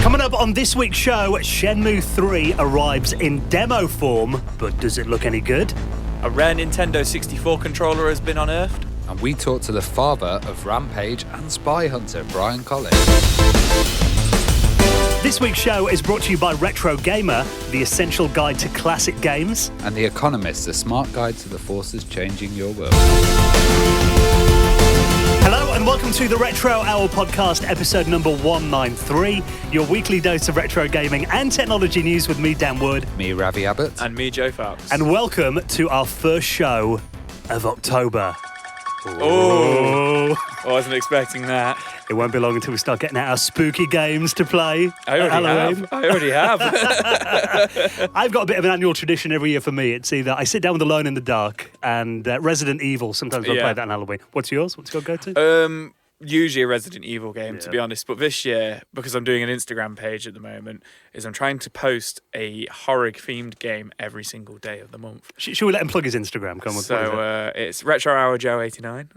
Coming up on this week's show, Shenmue 3 arrives in demo form, but does it look any good? A rare Nintendo 64 controller has been unearthed. And we talk to the father of Rampage and Spy Hunter, Brian Colin. This week's show is brought to you by Retro Gamer, the essential guide to classic games. And The Economist, a smart guide to the forces changing your world. Hello and welcome to the Retro Hour podcast, episode number 193, your weekly dose of retro gaming and technology news with me, Dan Wood. Me, Ravi Abbott. And me, Joe Fox. And welcome to our first show of October. Oh, I wasn't expecting that. It won't be long until we start getting out our spooky games to play. I already have. I've got a bit of an annual tradition every year for me. It's either I sit down with Alone in the Dark and Resident Evil. Sometimes I'll play that on Halloween. What's yours? What's your go-to? Usually a Resident Evil game, to be honest. But this year, because I'm doing an Instagram page at the moment, is I'm trying to post a horror-themed game every single day of the month. Should we let him plug his Instagram? Come on. So it's Retro Hour Joe 89.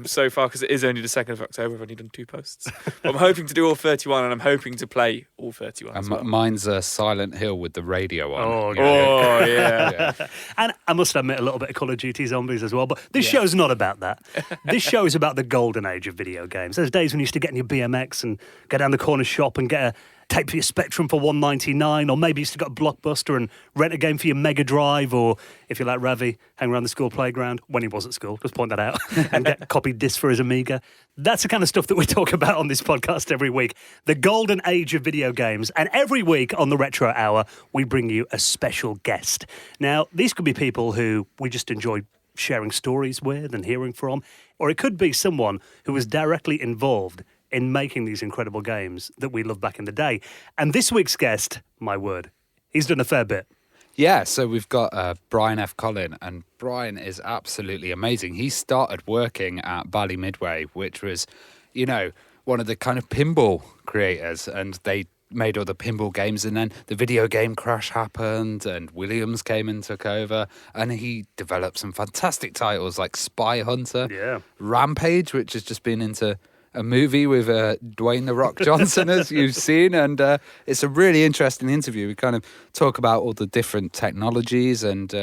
So far, because it is only the 2nd of October, I've only done 2 posts. But I'm hoping to do all 31, and I'm hoping to play all 31 as well. Mine's Silent Hill with the radio on. Oh, yeah. And I must admit, a little bit of Call of Duty Zombies as well. But this show's not about that. This show is about the golden age of video games. Those days when you used to get in your BMX and go down the corner shop and get a tape for your Spectrum for $1.99, or maybe you used to go to Blockbuster and rent a game for your Mega Drive, or if you're like Ravi, hang around the school playground when he was at school, just point that out, and get copied discs for his Amiga. That's the kind of stuff that we talk about on this podcast every week. The golden age of video games. And every week on the Retro Hour, we bring you a special guest. Now, these could be people who we just enjoy sharing stories with and hearing from, or it could be someone who was directly involved in making these incredible games that we loved back in the day. And this week's guest, my word, he's done a fair bit. Yeah, so we've got Brian F. Colin, and Brian is absolutely amazing. He started working at Bally Midway, which was, you know, one of the kind of pinball creators, and they made all the pinball games, and then the video game crash happened and Williams came and took over, and he developed some fantastic titles like Spy Hunter, Rampage, which has just been into a movie with Dwayne "The Rock" Johnson, as you've seen, and it's a really interesting interview. We kind of talk about all the different technologies and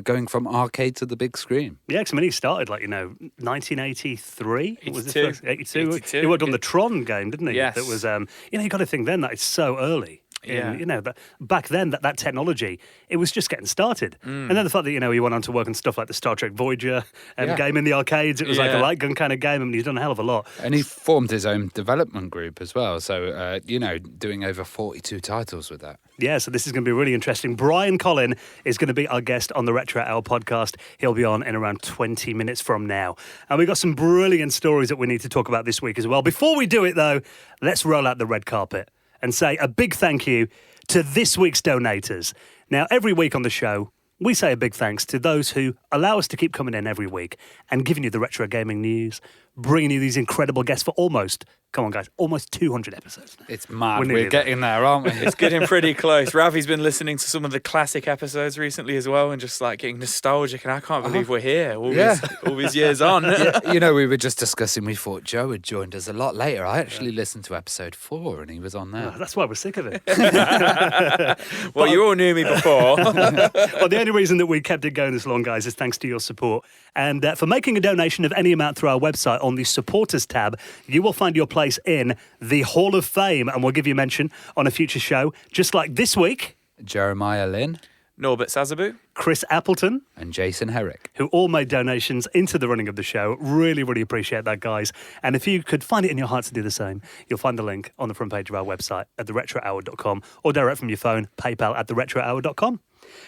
going from arcade to the big screen. Yeah, because he started 1983. 82. He worked on the Tron game, didn't he? Yes. That was, you got to think then that it's so early. That back then that technology, it was just getting started. And then the fact that, he went on to work on stuff like the Star Trek Voyager game in the arcades. It was like a light gun kind of game. I mean, he's done a hell of a lot. And he formed his own development group as well. So, doing over 42 titles with that. Yeah, so this is going to be really interesting. Brian Colin is going to be our guest on the Retro Hour podcast. He'll be on in around 20 minutes from now. And we've got some brilliant stories that we need to talk about this week as well. Before we do it, though, let's roll out the red carpet and say a big thank you to this week's donators. Now, every week on the show, we say a big thanks to those who allow us to keep coming in every week and giving you the retro gaming news, bringing you these incredible guests for almost 200 episodes now. It's mad. We're getting there, aren't we? It's getting pretty close. Ravi's been listening to some of the classic episodes recently as well, and just getting nostalgic, and I can't believe we're here all these years on. We were just discussing, we thought Joe had joined us a lot later. I actually listened to episode 4 and he was on there. Oh, that's why we're sick of it. Well, you all knew me before. Well, the only reason that we kept it going this long, guys, is thanks to your support. And for making a donation of any amount through our website on the supporters tab, you will find your place in the Hall of Fame, and we'll give you a mention on a future show, just like this week. Jeremiah Lynn, Norbert Sazabu, Chris Appleton, and Jason Herrick, who all made donations into the running of the show. Really, really appreciate that, guys. And if you could find it in your heart to do the same, you'll find the link on the front page of our website at theretrohour.com, or direct from your phone, PayPal at theretrohour.com.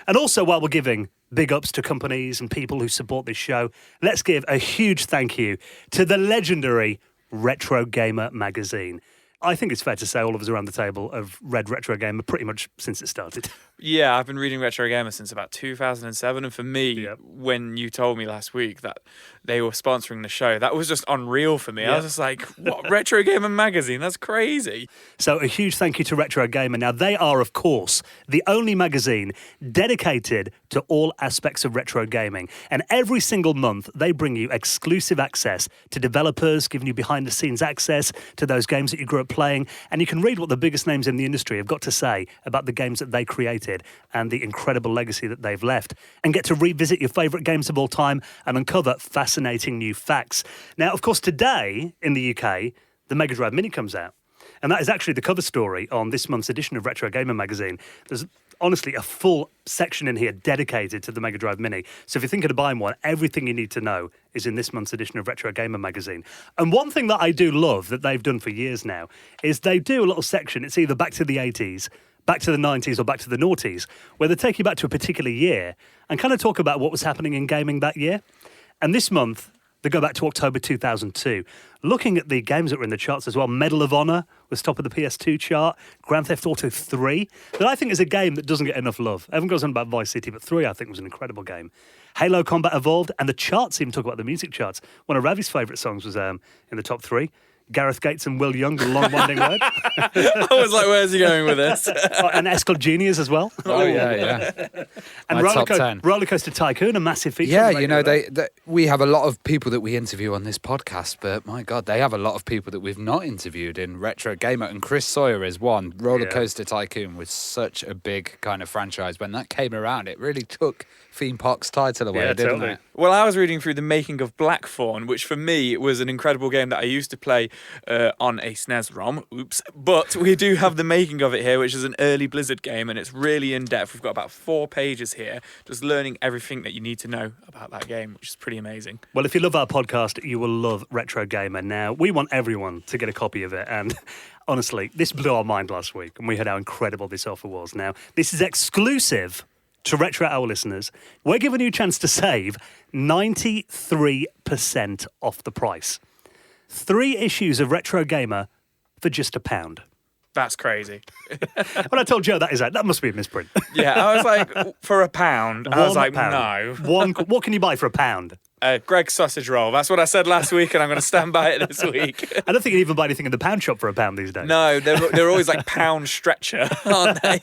And also, while we're giving big ups to companies and people who support this show, let's give a huge thank you to the legendary Retro Gamer magazine. I think it's fair to say all of us around the table have read Retro Gamer pretty much since it started. Yeah, I've been reading Retro Gamer since about 2007, and for me, when you told me last week that they were sponsoring the show, that was just unreal for me. I was just like, what, Retro Gamer magazine? That's crazy. So a huge thank you to Retro Gamer. Now, they are, of course, the only magazine dedicated to all aspects of retro gaming. And every single month, they bring you exclusive access to developers, giving you behind-the-scenes access to those games that you grew up playing, and you can read what the biggest names in the industry have got to say about the games that they created and the incredible legacy that they've left, and get to revisit your favourite games of all time and uncover fascinating new facts. Now, of course, today in the UK, the Mega Drive Mini comes out. And that is actually the cover story on this month's edition of Retro Gamer magazine. There's honestly a full section in here dedicated to the Mega Drive Mini. So if you're thinking of buying one, everything you need to know is in this month's edition of Retro Gamer magazine. And one thing that I do love that they've done for years now is they do a little section. It's either back to the 80s, back to the 90s, or back to the noughties, where they take you back to a particular year and kind of talk about what was happening in gaming that year. And this month, they go back to October 2002. Looking at the games that were in the charts as well, Medal of Honor was top of the PS2 chart, Grand Theft Auto 3, that I think is a game that doesn't get enough love. Everyone goes on about Vice City, but 3 I think was an incredible game. Halo Combat Evolved, and the charts even talk about the music charts. One of Ravi's favourite songs was in the top 3. Gareth Gates and Will Young, The Long Winding Road. I was like, where's he going with this? And S Club Genius as well. Oh, yeah. And Rollercoaster Tycoon, a massive feature. Yeah, you know, we have a lot of people that we interview on this podcast, but my God, they have a lot of people that we've not interviewed in Retro Gamer, and Chris Sawyer is one. Rollercoaster Tycoon was such a big kind of franchise. When that came around, it really took Theme Park's title away, didn't it? Well, I was reading through the making of Blackthorn, which for me was an incredible game that I used to play on a SNES ROM. Oops. But we do have the making of it here, which is an early Blizzard game, and it's really in-depth. We've got about 4 pages here, just learning everything that you need to know about that game, which is pretty amazing. Well, if you love our podcast, you will love Retro Gamer. Now, we want everyone to get a copy of it, and honestly, this blew our mind last week, and we heard how incredible this offer was. Now, this is exclusive to Retro Hour listeners. We're giving you a chance to save 93% off the price. 3 issues of Retro Gamer for just £1. That's crazy. When I told Joe that must be a misprint. Yeah, I was like, for £1. I was like, no. What can you buy for £1? Greg's sausage roll. That's what I said last week, and I'm going to stand by it this week. I don't think you can even buy anything in the pound shop for £1 these days. No, they're always like pound stretcher, aren't they?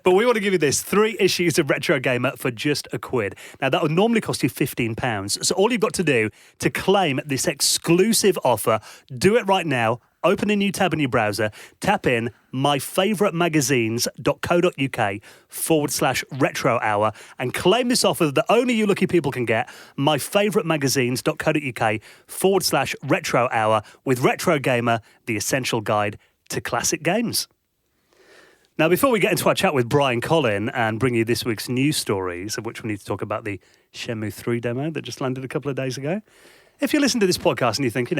But we want to give you this 3 issues of Retro Gamer for just £1. Now, that would normally cost you £15. So all you've got to do to claim this exclusive offer, do it right now. Open a new tab in your browser, tap in myfavouritemagazines.co.uk/retro hour and claim this offer that only you lucky people can get, myfavouritemagazines.co.uk/retro hour with Retro Gamer, the essential guide to classic games. Now, before we get into our chat with Brian Colin and bring you this week's news stories, of which we need to talk about the Shenmue 3 demo that just landed a couple of days ago, if you listen to this podcast and you think,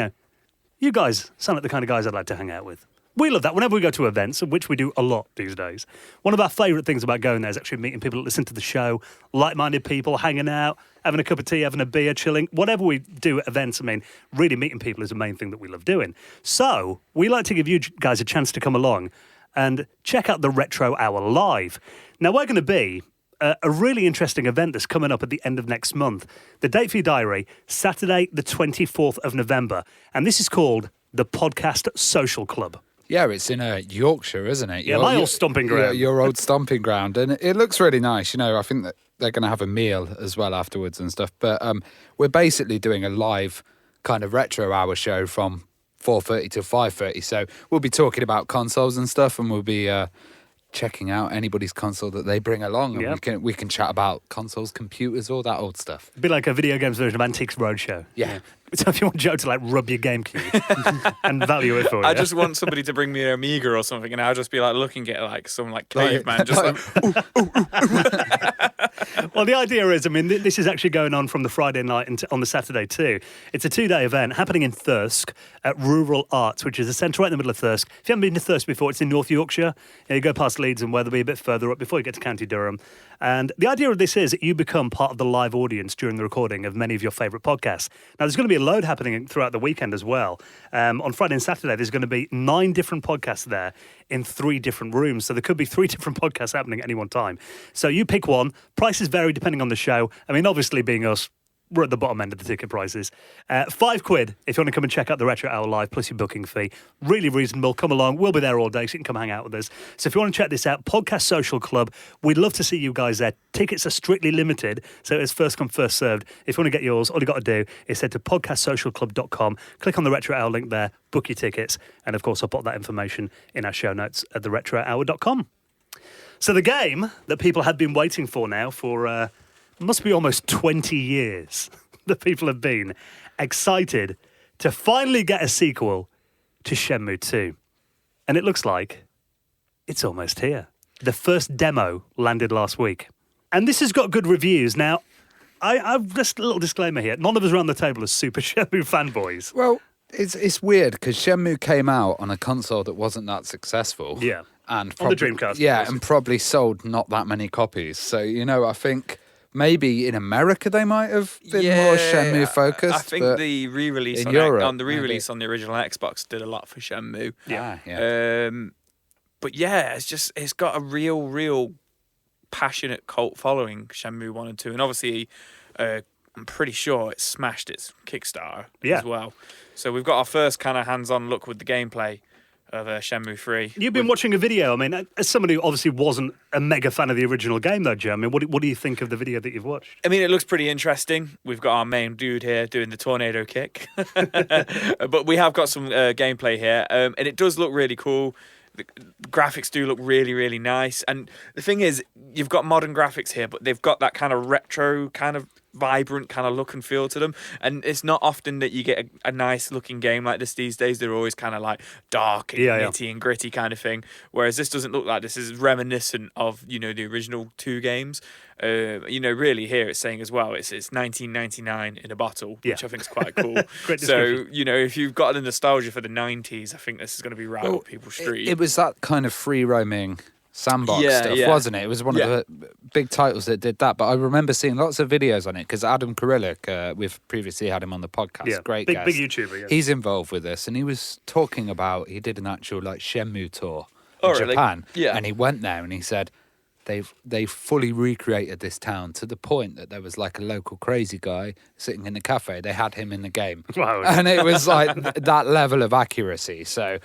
you guys sound like the kind of guys I'd like to hang out with. We love that. Whenever we go to events, which we do a lot these days, one of our favourite things about going there is actually meeting people that listen to the show, like-minded people, hanging out, having a cup of tea, having a beer, chilling. Whatever we do at events, really meeting people is the main thing that we love doing. So we like to give you guys a chance to come along and check out the Retro Hour live. Now, we're going to be a really interesting event that's coming up at the end of next month. The date for your diary, Saturday the 24th of November. And this is called the Podcast Social Club. Yeah, it's in Yorkshire, isn't it? My old stomping ground. Your old stomping ground. And it looks really nice. I think that they're going to have a meal as well afterwards and stuff. But we're basically doing a live kind of Retro Hour show from 4:30 to 5:30. So we'll be talking about consoles and stuff, and we'll be checking out anybody's console that they bring along, and we can chat about consoles, computers, all that old stuff. It'd be like a video games version of Antiques Roadshow. Yeah. So if you want Joe to rub your GameCube and value it for you. I just want somebody to bring me an Amiga or something, and I'll just be looking at some caveman, Well, the idea is, this is actually going on from the Friday night and on the Saturday too. It's a 2-day event happening in Thirsk at Rural Arts, which is a centre right in the middle of Thirsk. If you haven't been to Thirsk before, it's in North Yorkshire. You go past Leeds and Wetherby, a bit further up before you get to County Durham. And the idea of this is that you become part of the live audience during the recording of many of your favourite podcasts. Now, there's going to be a load happening throughout the weekend as well. On Friday and Saturday, there's going to be 9 different podcasts there in 3 different rooms. So there could be 3 different podcasts happening at any one time. So you pick one. Prices vary depending on the show. Obviously, being us, we're at the bottom end of the ticket prices. £5 if you want to come and check out the Retro Hour live, plus your booking fee. Really reasonable. Come along. We'll be there all day, so you can come hang out with us. So if you want to check this out, Podcast Social Club, we'd love to see you guys there. Tickets are strictly limited, so it's first come, first served. If you want to get yours, all you got to do is head to podcastsocialclub.com, click on the Retro Hour link there, book your tickets, and of course I'll put that information in our show notes at theretrohour.com. So the game that people had been waiting for now for must be almost 20 years that people have been excited to finally get a sequel to Shenmue 2. And it looks like it's almost here. The first demo landed last week. And this has got good reviews. Now, I've just a little disclaimer here. None of us around the table are super Shenmue fanboys. Well, it's weird because Shenmue came out on a console that wasn't that successful. Yeah. And on the Dreamcast. Yeah, and probably sold not that many copies. So, I think maybe in America they might have been more Shenmue focused. I think the re-release on the re-release on the original Xbox did a lot for Shenmue. Yeah. But it's got a real passionate cult following, Shenmue 1 and 2. And obviously, I'm pretty sure it smashed its Kickstarter as well. So we've got our first kind of hands-on look with the gameplay of Shenmue 3. You've been watching a video. I mean, as somebody who obviously wasn't a mega fan of the original game, though, Joe, I mean, what do you think of the video that you've watched? I mean, it looks pretty interesting. We've got our main dude here doing the tornado kick. But we have got some gameplay here, and it does look really cool. The graphics do look really, really nice. And the thing is, you've got modern graphics here, but they've got that kind of retro, kind of vibrant kind of look and feel to them. And it's not often that you get a nice looking game like this these days. They're always kind of like dark and nitty and gritty kind of thing. Whereas this doesn't look like this. Is reminiscent of, the original 2 games. Really here it's saying as well, it's 1999 in a bottle, which I think is quite cool. So, if you've got the nostalgia for the 90s, I think this is going to be right up people's street. It was that kind of free roaming sandbox stuff, wasn't it? It was one of the big titles that did that. But I remember seeing lots of videos on it because Adam Kurylik, we've previously had him on the podcast. Great guest. Big YouTuber. Yeah. He's involved with this, and he was talking about he did an actual Shenmue tour in Japan, and he went there and he said they fully recreated this town to the point that there was a local crazy guy sitting in the cafe. They had him in the game, and it was that level of accuracy. So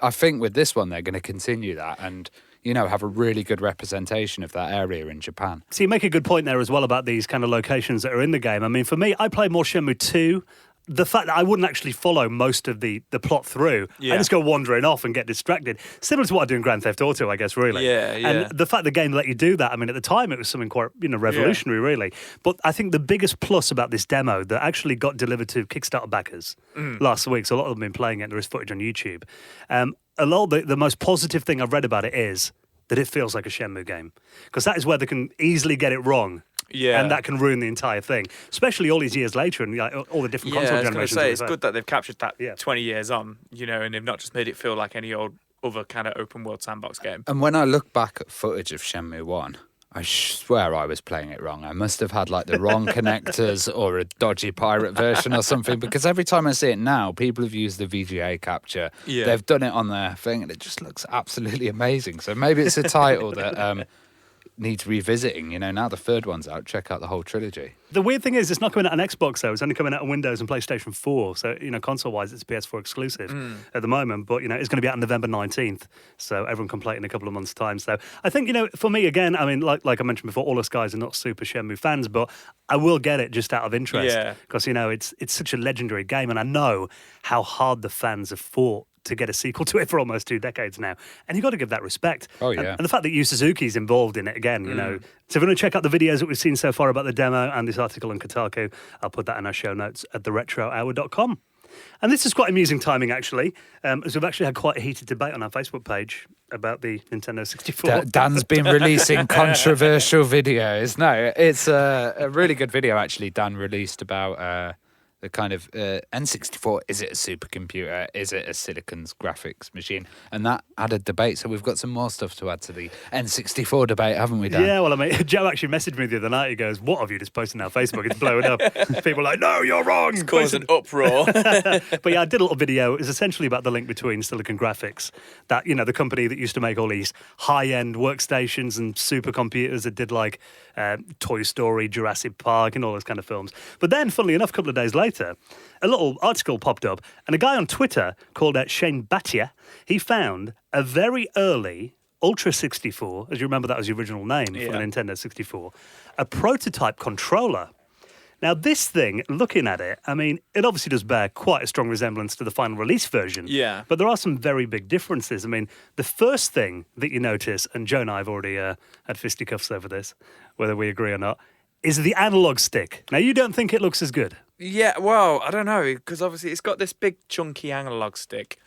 I think with this one they're going to continue that and have a really good representation of that area in Japan. So you make a good point there as well about these kind of locations that are in the game. I mean, for me, I play more Shenmue 2. The fact that I wouldn't actually follow most of the plot through, I just go wandering off and get distracted. Similar to what I do in Grand Theft Auto, I guess, really. Yeah. And the fact the game let you do that, I mean, at the time, it was something quite, revolutionary, really. But I think the biggest plus about this demo that actually got delivered to Kickstarter backers last week, so a lot of them have been playing it, there is footage on YouTube. A lot of the most positive thing I've read about it is that it feels like a Shenmue game. Because that is where they can easily get it wrong. Yeah. And that can ruin the entire thing, especially all these years later and all the different console generations. I was going to say, it's good that they've captured that 20 years on, and they've not just made it feel like any old other kind of open world sandbox game. And when I look back at footage of Shenmue 1, I swear I was playing it wrong. I must have had the wrong connectors or a dodgy pirate version or something, because every time I see it now, people have used the VGA capture. Yeah. They've done it on their thing and it just looks absolutely amazing. So maybe it's a title that needs revisiting. Now the third one's out, check out the whole trilogy. The weird thing is it's not coming out on Xbox, though. It's only coming out on Windows and PlayStation 4. So, console-wise, it's PS4 exclusive at the moment. But, it's going to be out on November 19th. So everyone can play it in a couple of months' time. So I think, for me, again, I mean, like I mentioned before, all us guys are not super Shenmue fans, but I will get it just out of interest. Because, it's such a legendary game. And I know how hard the fans have fought to get a sequel to it for almost 2 decades now. And you've got to give that respect. Oh, yeah. And the fact that Yu Suzuki's involved in it again, So if you want to check out the videos that we've seen so far about the demo and this article on Kotaku, I'll put that in our show notes at theretrohour.com. And this is quite amusing timing, actually, as we've actually had quite a heated debate on our Facebook page about the Nintendo 64. Dan's been releasing controversial videos. No, it's a really good video, actually, Dan released about the kind of N64, is it a supercomputer? Is it a Silicon's graphics machine? And that added debate. So we've got some more stuff to add to the N64 debate, haven't we, Dan? Yeah, well, I mean, Joe actually messaged me the other night. He goes, "What have you just posted on Facebook? It's blowing up." People are like, "No, you're wrong." It's caused an uproar. But yeah, I did a little video. It's essentially about the link between Silicon Graphics, that, you know, the company that used to make all these high-end workstations and supercomputers that did like Toy Story, Jurassic Park, and all those kind of films. But then, funnily enough, a couple of days later, a little article popped up, and a guy on Twitter called Shane Bhatia, he found a very early Ultra 64, as you remember that was the original name for the Nintendo 64, a prototype controller. Now, this thing, looking at it, I mean, it obviously does bear quite a strong resemblance to the final release version. Yeah. But there are some very big differences. I mean, the first thing that you notice, and Joe and I have already had fisticuffs over this, whether we agree or not, is the analog stick. Now, you don't think it looks as good? Yeah, well, I don't know, because obviously it's got this big chunky analog stick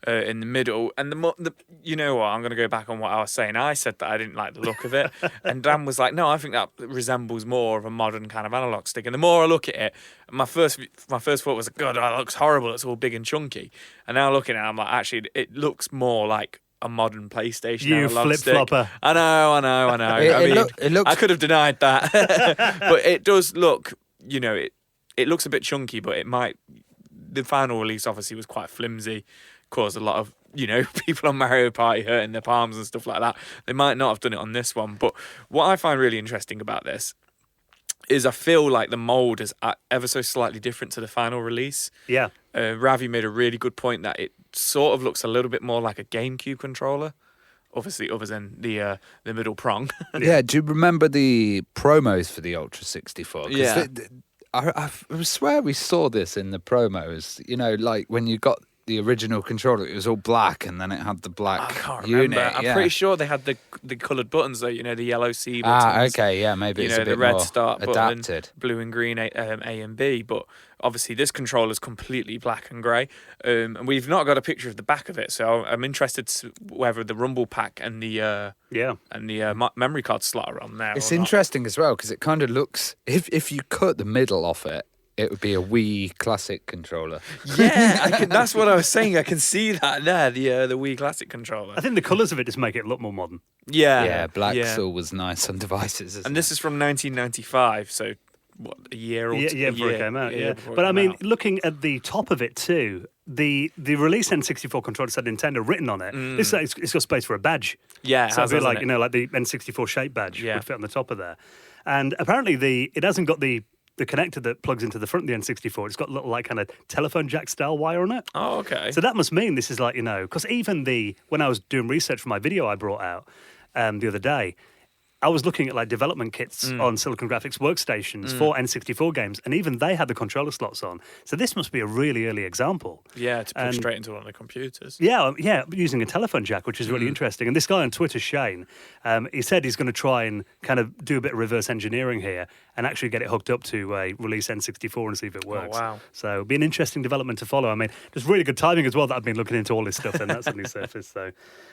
in the middle, and you know what, I'm going to go back on what I was saying. I said that I didn't like the look of it, and Dan was like, no, I think that resembles more of a modern kind of analog stick. And the more I look at it, my first thought was, God, that looks horrible, it's all big and chunky. And now looking at it, I'm like, actually, it looks more like a modern PlayStation analog stick. You flip-flopper. I know. It looks... I could have denied that. But it does look, you know, it looks a bit chunky, but it might... The final release obviously was quite flimsy, caused a lot of, you know, people on Mario Party hurting their palms and stuff like that. They might not have done it on this one. But what I find really interesting about this is I feel like the mould is ever so slightly different to the final release. Yeah. Ravi made a really good point that it sort of looks a little bit more like a GameCube controller. Obviously, other than the middle prong. Yeah, do you remember the promos for the Ultra 64? Yeah. I swear we saw this in the promos. You know, like when you got the original controller, it was all black, and then it had the black I can't unit. remember. I'm pretty sure they had the coloured buttons, though. You know, the yellow C buttons. Okay, yeah, maybe you it's know, a bit the red more start adapted. button, blue and green A and B. But obviously, this controller is completely black and grey, and we've not got a picture of the back of it. So I'm interested to whether the rumble pack and the memory card slot are on there. It's or not. interesting as well because it kind of looks. If you cut the middle off it, it would be a Wii Classic controller. Yeah, that's what I was saying. I can see that there, the Wii Classic controller. I think the colours of it just make it look more modern. Yeah, black's always nice on devices. And this is from 1995, so what, a year or two? Yeah, before it came out. Yeah, but I mean, looking at the top of it too, the release N64 controller said Nintendo written on it. This it's got space for a badge. Yeah, so it'd be like, you know, like the N64 shape badge would fit on the top of there. And apparently it hasn't got the connector that plugs into the front of the N64. It's got a little like kind of telephone jack style wire on it. Oh, okay. So that must mean this is like, you know, because even when I was doing research for my video I brought out the other day, I was looking at like development kits on Silicon Graphics workstations for N64 games, and even they had the controller slots on. So this must be a really early example. Yeah, to put straight into one of the computers. Yeah, using a telephone jack, which is really interesting. And this guy on Twitter, Shane, he said he's going to try and kind of do a bit of reverse engineering here and actually get it hooked up to a release N64 and see if it works. Oh, wow. So it'll be an interesting development to follow. I mean, just really good timing as well that I've been looking into all this stuff and that suddenly surfaced. So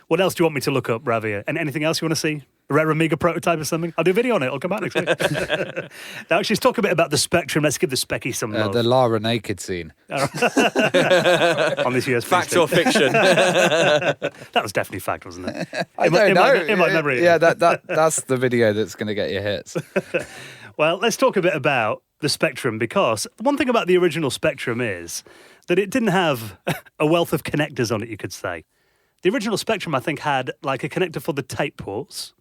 what else do you want me to look up, Ravi? And anything else you want to see? A rare Amiga prototype or something? I'll do a video on it. I'll come back next week. Now, actually, let's talk a bit about the Spectrum. Let's give the Specky some love. The Lara naked scene. On this year's fact or fiction? That was definitely fact, wasn't it? I don't know. In my memory. Yeah, that's the video that's going to get you hits. Well, let's talk a bit about the Spectrum, because one thing about the original Spectrum is that it didn't have a wealth of connectors on it, you could say. The original Spectrum, I think, had like a connector for the tape ports.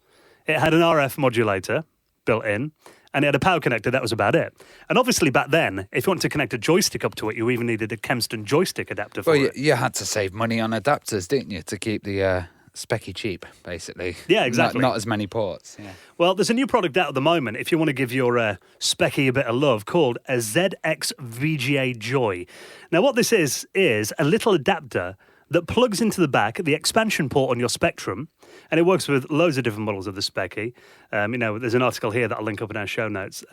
It had an RF modulator built in, and it had a power connector. That was about it. And obviously back then, if you wanted to connect a joystick up to it, you even needed a Kempston joystick adapter for it. You had to save money on adapters, didn't you, to keep the Specky cheap, basically. Yeah, exactly. Not as many ports. Yeah. Well, there's a new product out at the moment, if you want to give your Specky a bit of love, called a ZX VGA Joy. Now, what this is a little adapter that plugs into the back, the expansion port on your Spectrum, and it works with loads of different models of the Specky. You know, there's an article here that I'll link up in our show notes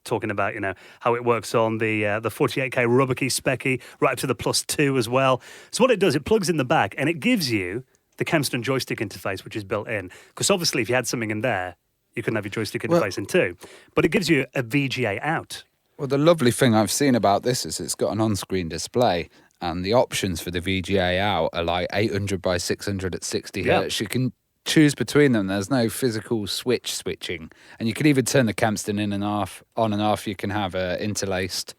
talking about, you know, how it works on the 48K rubber key Specky, right up to the Plus 2 as well. So what it does, it plugs in the back, and it gives you the Kempston joystick interface, which is built in. Because obviously, if you had something in there, you couldn't have your joystick interface in too. But it gives you a VGA out, Well, the lovely thing I've seen about this is it's got an on-screen display, and the options for the VGA out are like 800 by 600 at 60 hertz. You can choose between them. There's no physical switching, and you can even turn the Kempston on and off. You can have interlaced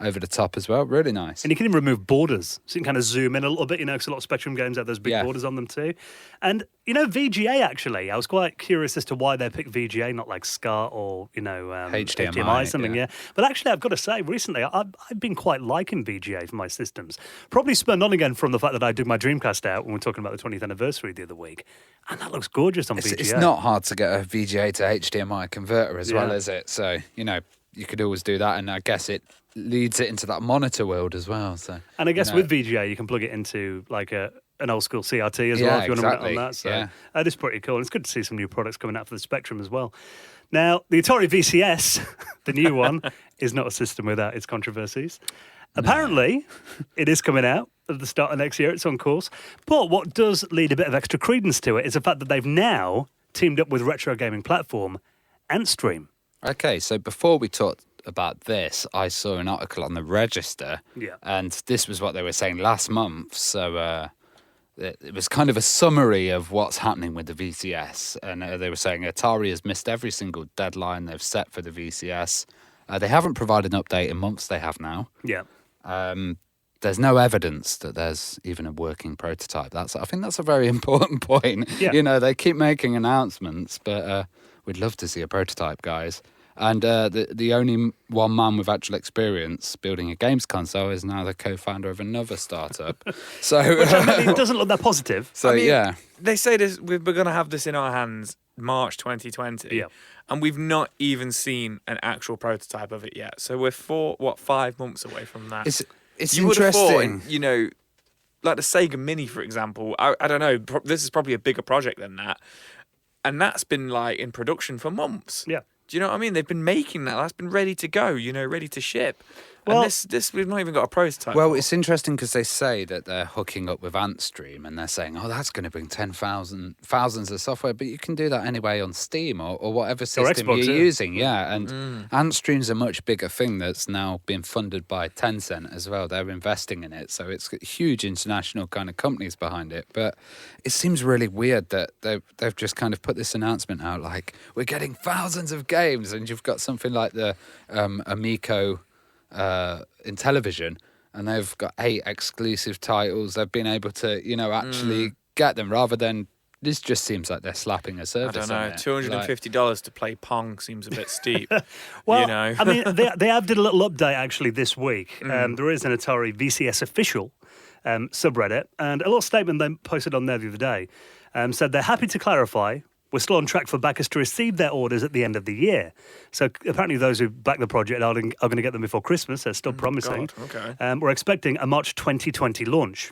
over the top as well. Really nice. And you can even remove borders. So you can kind of zoom in a little bit, because a lot of Spectrum games have those big borders on them too. And, VGA, actually, I was quite curious as to why they picked VGA, not like SCART or, HDMI or something, But actually, I've got to say, recently, I've been quite liking VGA for my systems. Probably spurned on again from the fact that I did my Dreamcast out when we were talking about the 20th anniversary the other week. And that looks gorgeous on VGA. It's not hard to get a VGA to HDMI converter as well, is it? So, you could always do that, and I guess it leads it into that monitor world as well. So, and I guess with VGA, you can plug it into like an old school CRT as well if you want to run it on that. So that is pretty cool. And it's good to see some new products coming out for the Spectrum as well. Now, the Atari VCS, the new one, is not a system without its controversies. Apparently, it is coming out at the start of next year. It's on course. But what does lead a bit of extra credence to it is the fact that they've now teamed up with retro gaming platform Antstream. Okay, so before we talked about this, I saw an article on the Register, and this was what they were saying last month. So it was kind of a summary of what's happening with the VCS, and they were saying Atari has missed every single deadline they've set for the VCS. They haven't provided an update in months. They have now. Yeah. There's no evidence that there's even a working prototype. I think that's a very important point. Yeah. They keep making announcements, but we'd love to see a prototype, guys. And the only one man with actual experience building a games console is now the co-founder of another startup. So it doesn't look that positive. So they say this. We're going to have this in our hands March 2020, and we've not even seen an actual prototype of it yet. So we're 5 months away from that. It's you interesting. Would have thought, like the Sega Mini, for example. I don't know. This is probably a bigger project than that, and that's been like in production for months. Yeah. Do you know what I mean? They've been making that. That's been ready to go, ready to ship. Well, and this we've not even got a prototype. Well, it's interesting because they say that they're hooking up with Antstream, and they're saying, that's going to bring thousands of software, but you can do that anyway on Steam or whatever system Xbox, you're using. And Antstream's a much bigger thing that's now being funded by Tencent as well. They're investing in it, so it's got huge international kind of companies behind it. But it seems really weird that they've just kind of put this announcement out, like, we're getting thousands of games, and you've got something like the Amico in television, and they've got 8 exclusive titles. They've been able to, actually get them, rather than this just seems like they're slapping a service. I don't know, $250 to play Pong seems a bit steep. Well, I mean, they have did a little update actually this week. There is an Atari VCS official subreddit, and a little statement they posted on there the other day said they're happy to clarify. We're still on track for backers to receive their orders at the end of the year. So apparently those who back the project are going to get them before Christmas. They're still promising. God, okay. We're expecting a March 2020 launch.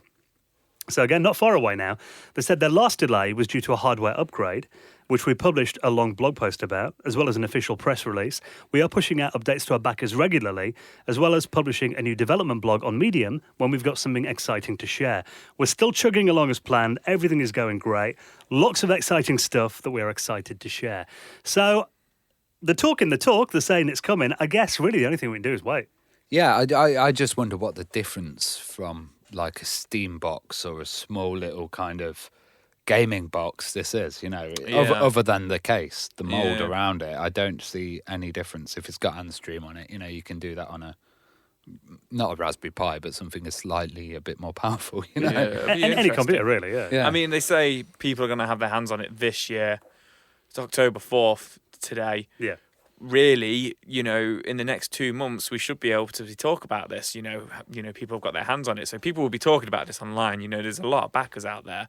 So again, not far away now. They said their last delay was due to a hardware upgrade, which we published a long blog post about, as well as an official press release. We are pushing out updates to our backers regularly, as well as publishing a new development blog on Medium when we've got something exciting to share. We're still chugging along as planned. Everything is going great. Lots of exciting stuff that we're excited to share. So the talk, they're saying it's coming. I guess really the only thing we can do is wait. Yeah, I just wonder what the difference from like a Steam box or a small little kind of gaming box this is, other than the case, the mold around it. I don't see any difference. If it's got Antstream on it, you can do that on not a Raspberry Pi, but something that's slightly a bit more powerful, Any computer, really, yeah. I mean, they say people are going to have their hands on it this year. It's October 4th today. Yeah. Really, in the next 2 months, we should be able to talk about this. People have got their hands on it. So people will be talking about this online. There's a lot of backers out there.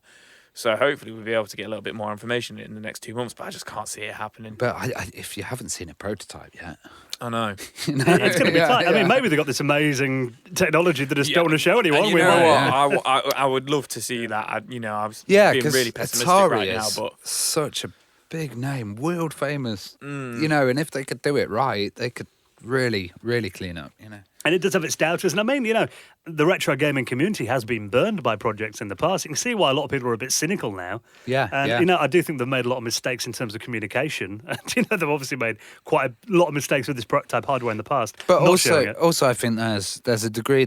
So hopefully we'll be able to get a little bit more information in the next 2 months, but I just can't see it happening. But if you haven't seen a prototype yet... I know. It's going to be tight. I mean, maybe they've got this amazing technology that just don't want to show anyone. And I would love to see that. I was being really pessimistic Atari right now. But such a big name, world famous, and if they could do it right, they could really, really clean up, And it does have its doubters. And I mean, the retro gaming community has been burned by projects in the past. You can see why a lot of people are a bit cynical now. Yeah. And, I do think they've made a lot of mistakes in terms of communication. And, they've obviously made quite a lot of mistakes with this prototype hardware in the past. But also, I think there's a degree,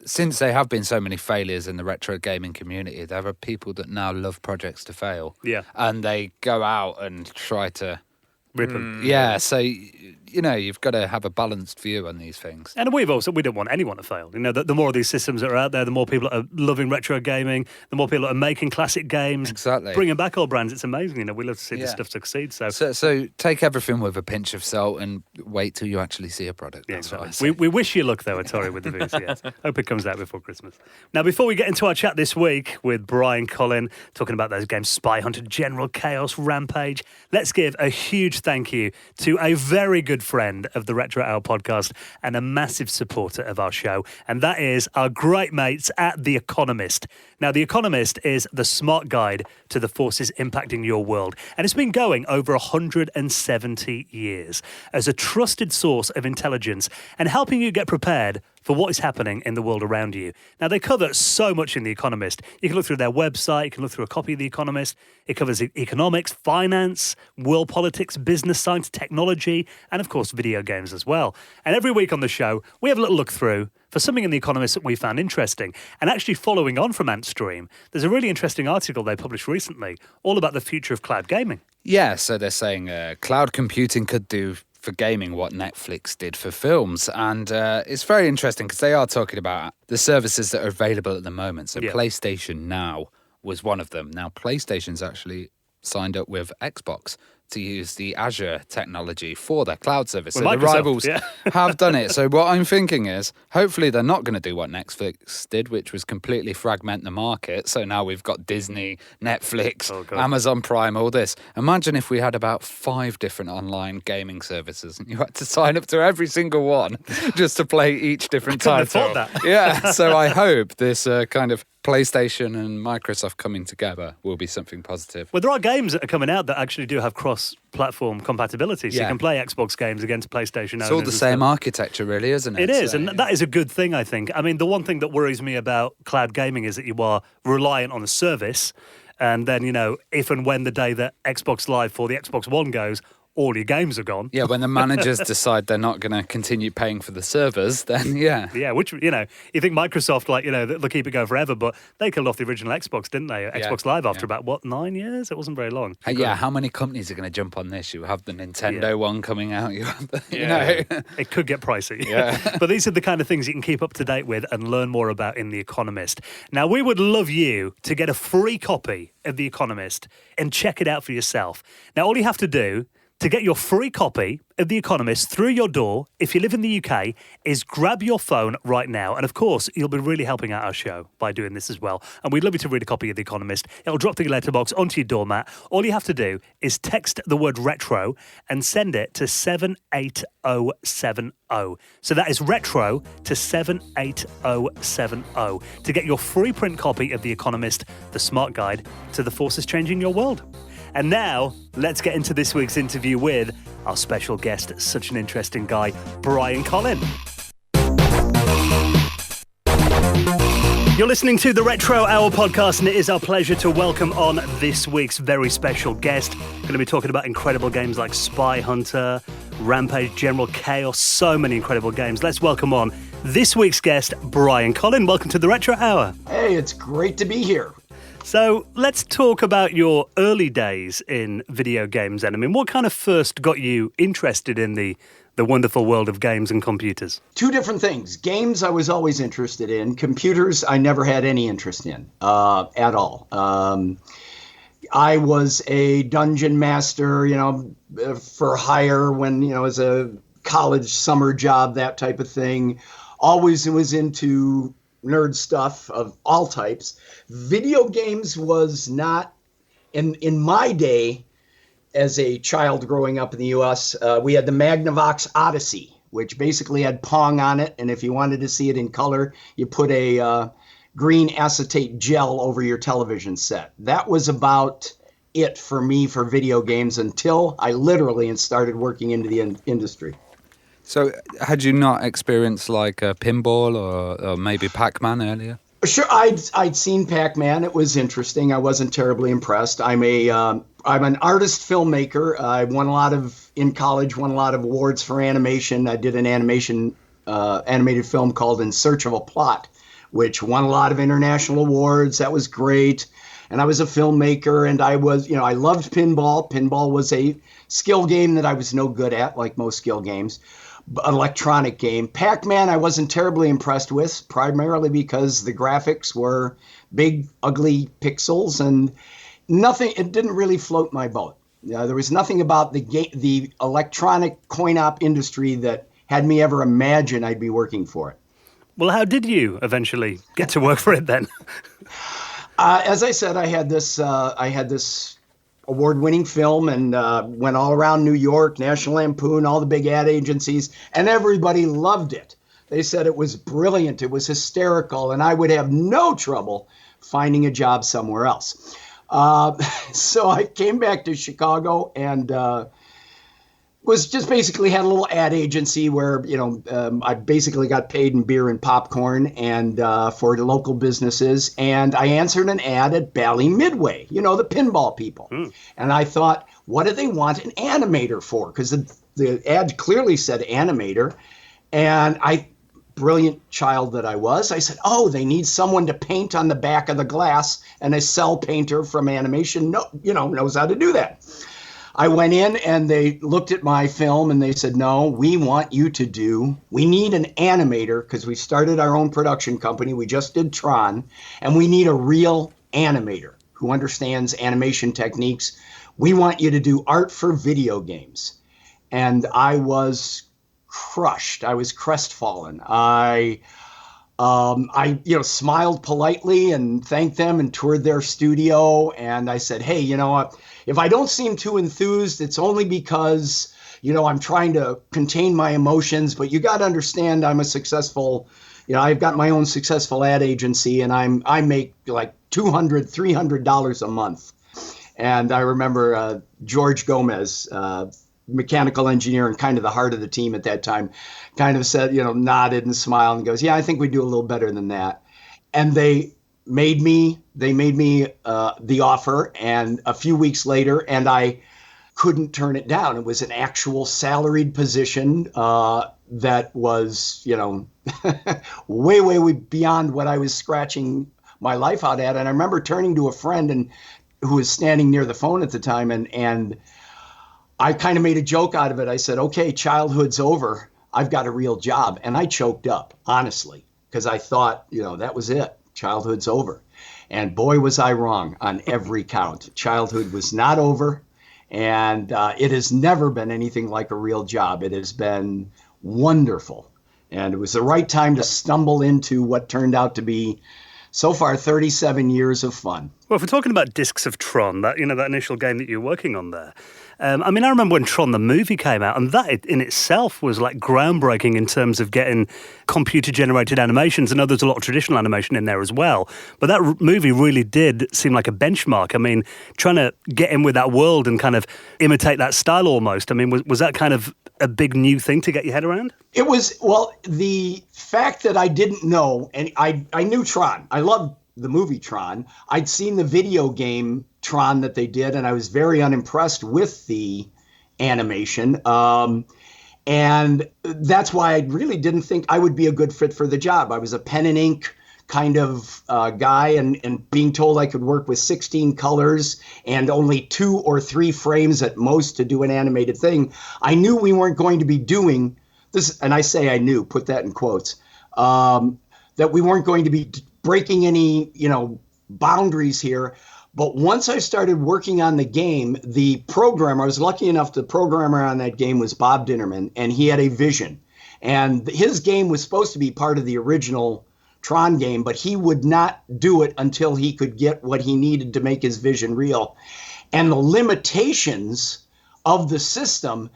since there have been so many failures in the retro gaming community, there are people that now love projects to fail. Yeah. And they go out and try to rip them. Yeah, so, you've got to have a balanced view on these things. And we don't want anyone to fail. The more of these systems that are out there, the more people are loving retro gaming, the more people are making classic games. Exactly. Bringing back old brands, it's amazing. We love to see this stuff succeed. So take everything with a pinch of salt and wait till you actually see a product. Yeah, exactly. We wish you luck, though, Atari, with the VCS. Hope it comes out before Christmas. Now, before we get into our chat this week with Brian Colin, talking about those games, Spy Hunter, General Chaos, Rampage, let's give a huge thank you to a very good friend of the Retro Hour podcast and a massive supporter of our show, and that is our great mates at The Economist. Now, The Economist is the smart guide to the forces impacting your world, and it's been going over 170 years as a trusted source of intelligence and helping you get prepared for what is happening in the world around you. Now, they cover so much in The Economist. You can look through their website, you can look through a copy of The Economist. It covers economics, finance, world politics, business science, technology, and of course, video games as well. And every week on the show, we have a little look through for something in The Economist that we found interesting. And actually following on from Ant's stream, there's a really interesting article they published recently all about the future of cloud gaming. Yeah, so they're saying cloud computing could do for gaming what Netflix did for films. And it's very interesting because they are talking about the services that are available at the moment. So PlayStation Now was one of them. Now, PlayStation's actually signed up with Xbox to use the Azure technology for their cloud service. So the rivals have done it. So what I'm thinking is, hopefully they're not going to do what Netflix did, which was completely fragment the market. So now we've got Disney, Netflix, Amazon Prime, all this. Imagine if we had about 5 different online gaming services and you had to sign up to every single one just to play each different title. I couldn't have thought that. Yeah, so I hope this kind of PlayStation and Microsoft coming together will be something positive. Well, there are games that are coming out that actually do have cross-platform compatibility, so you can play Xbox games against PlayStation owners. It's all the same architecture, really, isn't it? It is, and that is a good thing, I think. I mean, the one thing that worries me about cloud gaming is that you are reliant on a service, and then, if and when the day that Xbox Live for the Xbox One goes, all your games are gone. Yeah, when the managers decide they're not going to continue paying for the servers, then Yeah, which, you think Microsoft, they'll keep it going forever, but they killed off the original Xbox, didn't they? Xbox Live after about, 9 years? It wasn't very long. How many companies are going to jump on this? You have the Nintendo one coming out, you have the, It could get pricey. Yeah. But these are the kind of things you can keep up to date with and learn more about in The Economist. Now, we would love you to get a free copy of The Economist and check it out for yourself. Now, all you have to do to get your free copy of The Economist through your door, if you live in the UK, is grab your phone right now. And of course, you'll be really helping out our show by doing this as well. And we'd love you to read a copy of The Economist. It'll drop to your letterbox onto your doormat. All you have to do is text the word retro and send it to 78070. So that is retro to 78070 to get your free print copy of The Economist, the smart guide to the forces changing your world. And now, let's get into this week's interview with our special guest, such an interesting guy, Brian Colin. You're listening to the Retro Hour podcast, and it is our pleasure to welcome on this week's very special guest. We're going to be talking about incredible games like Spy Hunter, Rampage, General Chaos, so many incredible games. Let's welcome on this week's guest, Brian Colin. Welcome to the Retro Hour. Hey, it's great to be here. So let's talk about your early days in video games then. I mean, what kind of first got you interested in the wonderful world of games and computers? 2 different things. Games I was always interested in. Computers I never had any interest in at all. I was a dungeon master, for hire when, as a college summer job, that type of thing. Always was into nerd stuff of all types. Video games was not, in my day, as a child growing up in the U.S., we had the Magnavox Odyssey, which basically had Pong on it, and if you wanted to see it in color, you put a green acetate gel over your television set. That was about it for me for video games until I literally started working into the industry. So had you not experienced like pinball or maybe Pac-Man earlier? Sure, I'd seen Pac-Man. It was interesting. I wasn't terribly impressed. I'm an artist filmmaker. I in college, won a lot of awards for animation. I did an animated film called In Search of a Plot, which won a lot of international awards. That was great. And I was a filmmaker, and I loved pinball. Pinball was a skill game that I was no good at, like most skill games. An electronic game. Pac-Man I wasn't terribly impressed with, primarily because the graphics were big, ugly pixels, and it didn't really float my boat. There was nothing about the electronic coin-op industry that had me ever imagine I'd be working for it. Well, how did you eventually get to work for it then? As I said, I had this award-winning film and went all around New York, National Lampoon, all the big ad agencies, and everybody loved it. They said it was brilliant, it was hysterical, and I would have no trouble finding a job somewhere else. So I came back to Chicago and was just basically had a little ad agency where, I basically got paid in beer and popcorn and for the local businesses. And I answered an ad at Bally Midway, the pinball people. And I thought, what do they want an animator for? Because the ad clearly said animator. And brilliant child that I was, I said, they need someone to paint on the back of the glass, and a cell painter from animation knows how to do that. I went in and they looked at my film and they said, no, we need an animator because we started our own production company. We just did Tron, and we need a real animator who understands animation techniques. We want you to do art for video games. And I was crushed. I was crestfallen. I smiled politely and thanked them and toured their studio. And I said, hey, if I don't seem too enthused, it's only because, I'm trying to contain my emotions. But you got to understand, I'm a successful, I've got my own successful ad agency, and I make like $200, $300 a month. And I remember George Gomez, mechanical engineer and kind of the heart of the team at that time, kind of said, nodded and smiled and goes, yeah, I think we do a little better than that. And they made me the offer, and a few weeks later, and I couldn't turn it down. It was an actual salaried position that was, way beyond what I was scratching my life out at. And I remember turning to a friend who was standing near the phone at the time, and I kind of made a joke out of it. I said, okay, childhood's over. I've got a real job. And I choked up, honestly, because I thought, that was it. Childhood's over. And boy, was I wrong on every count. Childhood was not over. And it has never been anything like a real job. It has been wonderful. And it was the right time to stumble into what turned out to be, so far, 37 years of fun. Well, if we're talking about Discs of Tron, that initial game that you're working on there, I remember when Tron the movie came out, and that in itself was like groundbreaking in terms of getting computer-generated animations. I know there's a lot of traditional animation in there as well, but that movie really did seem like a benchmark. I mean, trying to get in with that world and kind of imitate that style almost, was that kind of a big new thing to get your head around? It was, well, the fact that I didn't know, and I knew Tron. I loved the movie Tron. I'd seen the video game Tron that they did, and I was very unimpressed with the animation. And that's why I really didn't think I would be a good fit for the job. I was a pen and ink kind of guy, and being told I could work with 16 colors and only 2 or 3 frames at most to do an animated thing. I knew we weren't going to be doing this, and I say I knew, put that in quotes, that we weren't going to be breaking any, boundaries here. But once I started working on the game, the programmer, I was lucky enough, the programmer on that game was Bob Dinnerman, and he had a vision. And his game was supposed to be part of the original Tron game, but he would not do it until he could get what he needed to make his vision real. And the limitations of the system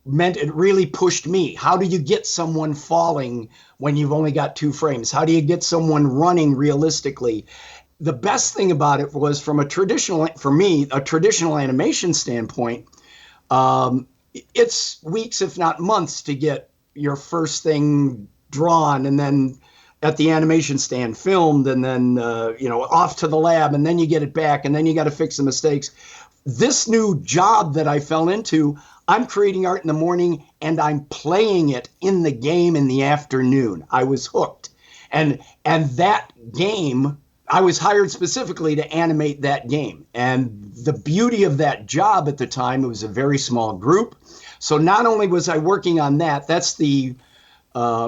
meant it really pushed me. How do you get someone falling when you've only got 2 frames? How do you get someone running realistically? The best thing about it was, from a traditional animation standpoint, it's weeks, if not months, to get your first thing drawn, and then at the animation stand filmed, and then off to the lab, and then you get it back, and then you got to fix the mistakes. This new job that I fell into, I'm creating art in the morning and I'm playing it in the game in the afternoon. I was hooked. And that game, I was hired specifically to animate that game. And the beauty of that job at the time, it was a very small group. So not only was I working on that, that's the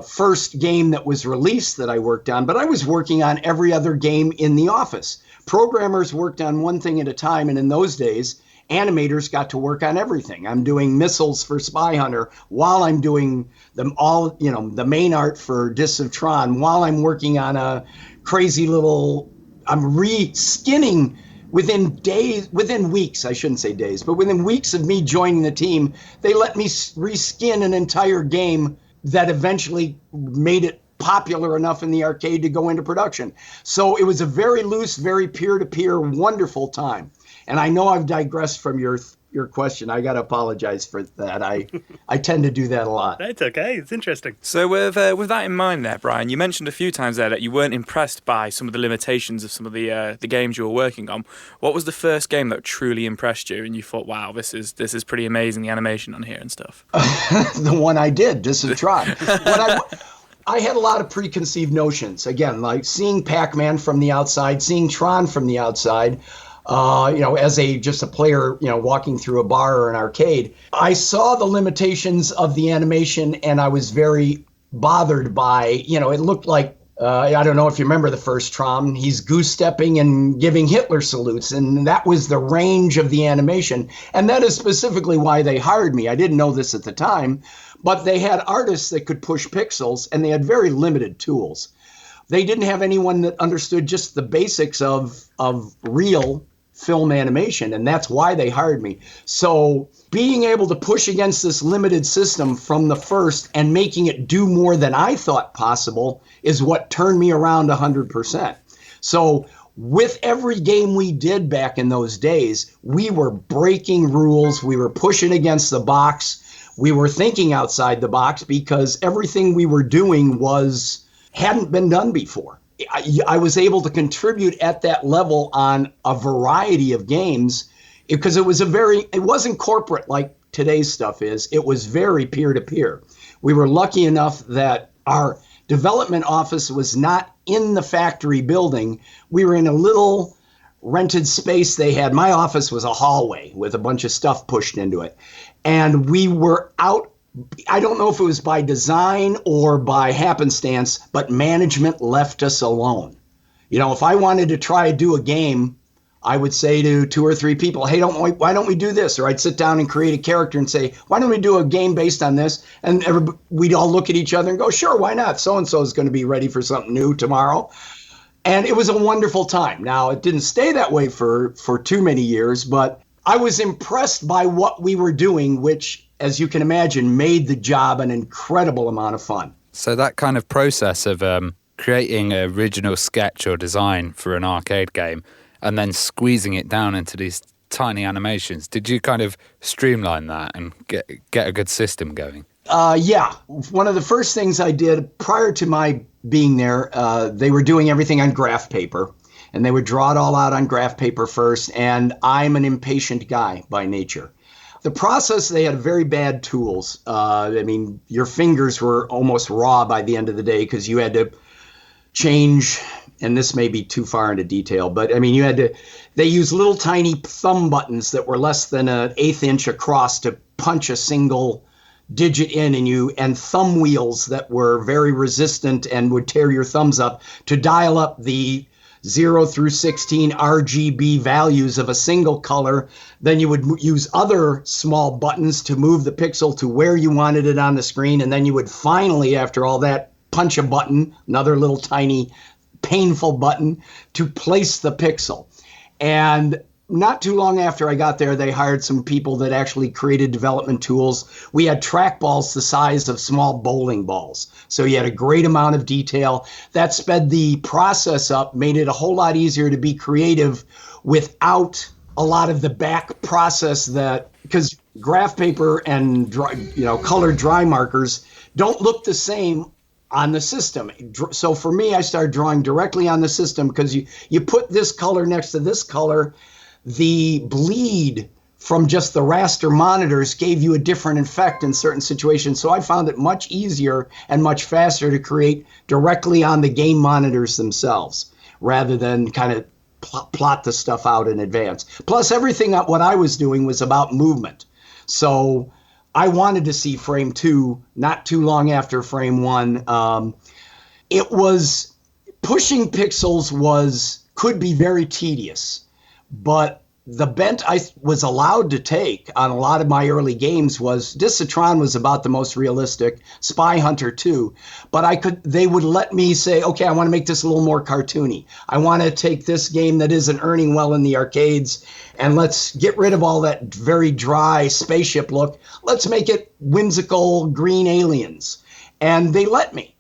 first game that was released that I worked on, but I was working on every other game in the office. Programmers worked on one thing at a time, and in those days, animators got to work on everything. I'm doing missiles for Spy Hunter while I'm doing the main art for Discs of Tron, while I'm working on a crazy little, I'm re-skinning within weeks, I shouldn't say days, but within weeks of me joining the team, they let me reskin an entire game that eventually made it popular enough in the arcade to go into production. So it was a very loose, very peer-to-peer, wonderful time. And I know I've digressed from your question. I got to apologize for that. I tend to do that a lot. That's okay. It's interesting. So with that in mind there, Brian, you mentioned a few times there that you weren't impressed by some of the limitations of some of the games you were working on. What was the first game that truly impressed you and you thought, wow, this is pretty amazing, the animation on here and stuff? The one I did, Discs of Tron. I had a lot of preconceived notions. Again, like seeing Pac-Man from the outside, seeing Tron from the outside, as just a player, walking through a bar or an arcade. I saw the limitations of the animation, and I was very bothered by, it looked like, I don't know if you remember the first Tron, he's goose-stepping and giving Hitler salutes, and that was the range of the animation. And that is specifically why they hired me. I didn't know this at the time, but they had artists that could push pixels, and they had very limited tools. They didn't have anyone that understood just the basics of real film animation, and that's why they hired me. So being able to push against this limited system from the first and making it do more than I thought possible is what turned me around 100%. So with every game we did back in those days, we were breaking rules, we were pushing against the box, we were thinking outside the box because everything we were doing hadn't been done before. I was able to contribute at that level on a variety of games because it wasn't corporate like today's stuff is. It was very peer-to-peer. We were lucky enough that our development office was not in the factory building. We were in a little rented space they had. My office was a hallway with a bunch of stuff pushed into it. And we were out. I don't know if it was by design or by happenstance, but management left us alone. If I wanted to try to do a game, I would say to 2 or 3 people, hey, why don't we do this? Or I'd sit down and create a character and say, why don't we do a game based on this? And we'd all look at each other and go, sure, why not? So-and-so is going to be ready for something new tomorrow. And it was a wonderful time. Now, it didn't stay that way for too many years, but I was impressed by what we were doing, which, as you can imagine, made the job an incredible amount of fun. So that kind of process of creating an original sketch or design for an arcade game and then squeezing it down into these tiny animations, did you kind of streamline that and get a good system going? Yeah. One of the first things I did prior to my being there, they were doing everything on graph paper. And they would draw it all out on graph paper first, and I'm an impatient guy by nature. The process, they had very bad tools. Your fingers were almost raw by the end of the day because you had to change, and this may be too far into detail, but they used little tiny thumb buttons that were less than an 1/8 inch across to punch a single digit in, and thumb wheels that were very resistant and would tear your thumbs up to dial up the 0 through 16 RGB values of a single color. Then you would use other small buttons to move the pixel to where you wanted it on the screen. And then you would finally, after all that, punch a button, another little tiny painful button to place the pixel. And not too long after I got there, they hired some people that actually created development tools. We had trackballs the size of small bowling balls. So you had a great amount of detail. That sped the process up, made it a whole lot easier to be creative without a lot of the back process because graph paper and colored dry markers don't look the same on the system. So for me, I started drawing directly on the system because you put this color next to this color, the bleed from just the raster monitors gave you a different effect in certain situations. So I found it much easier and much faster to create directly on the game monitors themselves rather than kind of plot the stuff out in advance. Plus, everything what I was doing was about movement. So I wanted to see frame 2 not too long after frame 1. It was pushing pixels could be very tedious, but the bent I was allowed to take on a lot of my early games was Discitron was about the most realistic, Spy Hunter 2, but they would let me say, okay, I want to make this a little more cartoony. I want to take this game that isn't earning well in the arcades and let's get rid of all that very dry spaceship look. Let's make it whimsical green aliens. And they let me,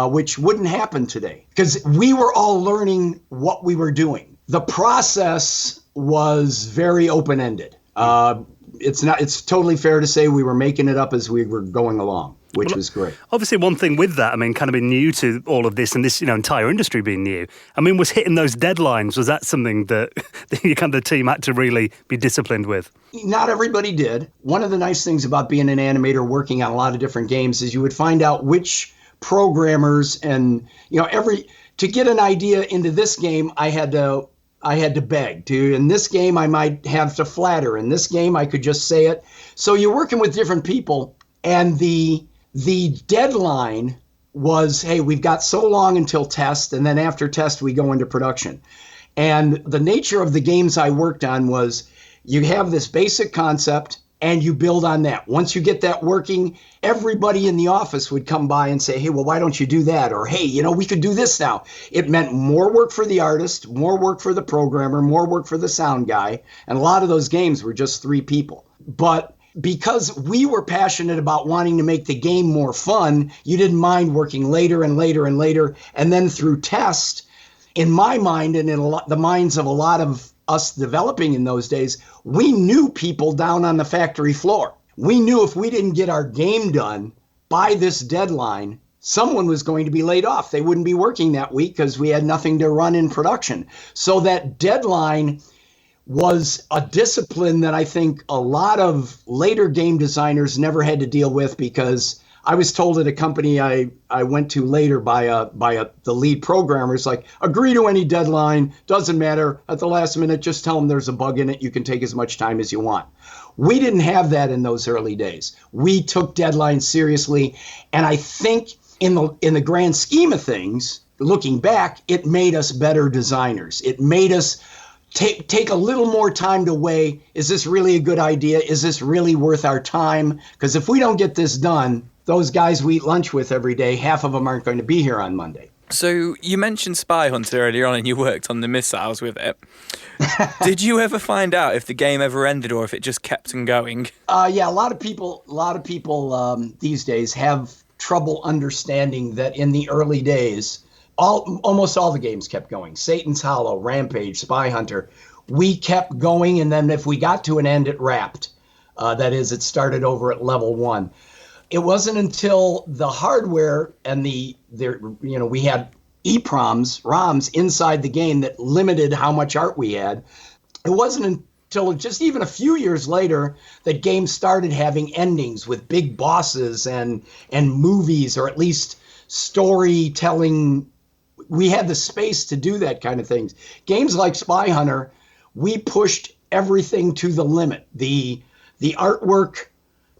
which wouldn't happen today because we were all learning what we were doing. The process was very open-ended. It's totally fair to say we were making it up as we were going along, which was great. Obviously, one thing with that, I mean, kind of being new to all of this and this, entire industry being new, I mean, was hitting those deadlines, was that something that the team had to really be disciplined with? Not everybody did. One of the nice things about being an animator working on a lot of different games is you would find out which programmers and, to get an idea into this game, I had to beg to. In this game, I might have to flatter. In this game, I could just say it. So you're working with different people, and the deadline was, hey, we've got so long until test, and then after test, we go into production. And the nature of the games I worked on was you have this basic concept, and you build on that. Once you get that working, everybody in the office would come by and say, hey, well, why don't you do that? Or, hey, we could do this now. It meant more work for the artist, more work for the programmer, more work for the sound guy. And a lot of those games were just 3 people. But because we were passionate about wanting to make the game more fun, you didn't mind working later and later and later. And then through test, in my mind and in the minds of a lot of us developing in those days, we knew people down on the factory floor. We knew if we didn't get our game done by this deadline, someone was going to be laid off. They wouldn't be working that week because we had nothing to run in production. So that deadline was a discipline that I think a lot of later game designers never had to deal with, because I was told at a company I went to later by the lead programmer, it's like, agree to any deadline, doesn't matter. At the last minute, just tell them there's a bug in it. You can take as much time as you want. We didn't have that in those early days. We took deadlines seriously, and I think in the grand scheme of things, looking back, it made us better designers. It made us take a little more time to weigh, is this really a good idea? Is this really worth our time? Because if we don't get this done, those guys we eat lunch with every day, half of them aren't going to be here on Monday. So you mentioned Spy Hunter earlier on and you worked on the missiles with it. Did you ever find out if the game ever ended or if it just kept on going? Yeah, a lot of people these days have trouble understanding that in the early days, almost all the games kept going. Satan's Hollow, Rampage, Spy Hunter. We kept going, and then if we got to an end, it wrapped. That is, it started over at level 1. It wasn't until the hardware and we had EPROMs, ROMs inside the game that limited how much art we had. It wasn't until just even a few years later that games started having endings with big bosses and movies, or at least storytelling. We had the space to do that kind of things. Games like Spy Hunter, we pushed everything to the limit. The artwork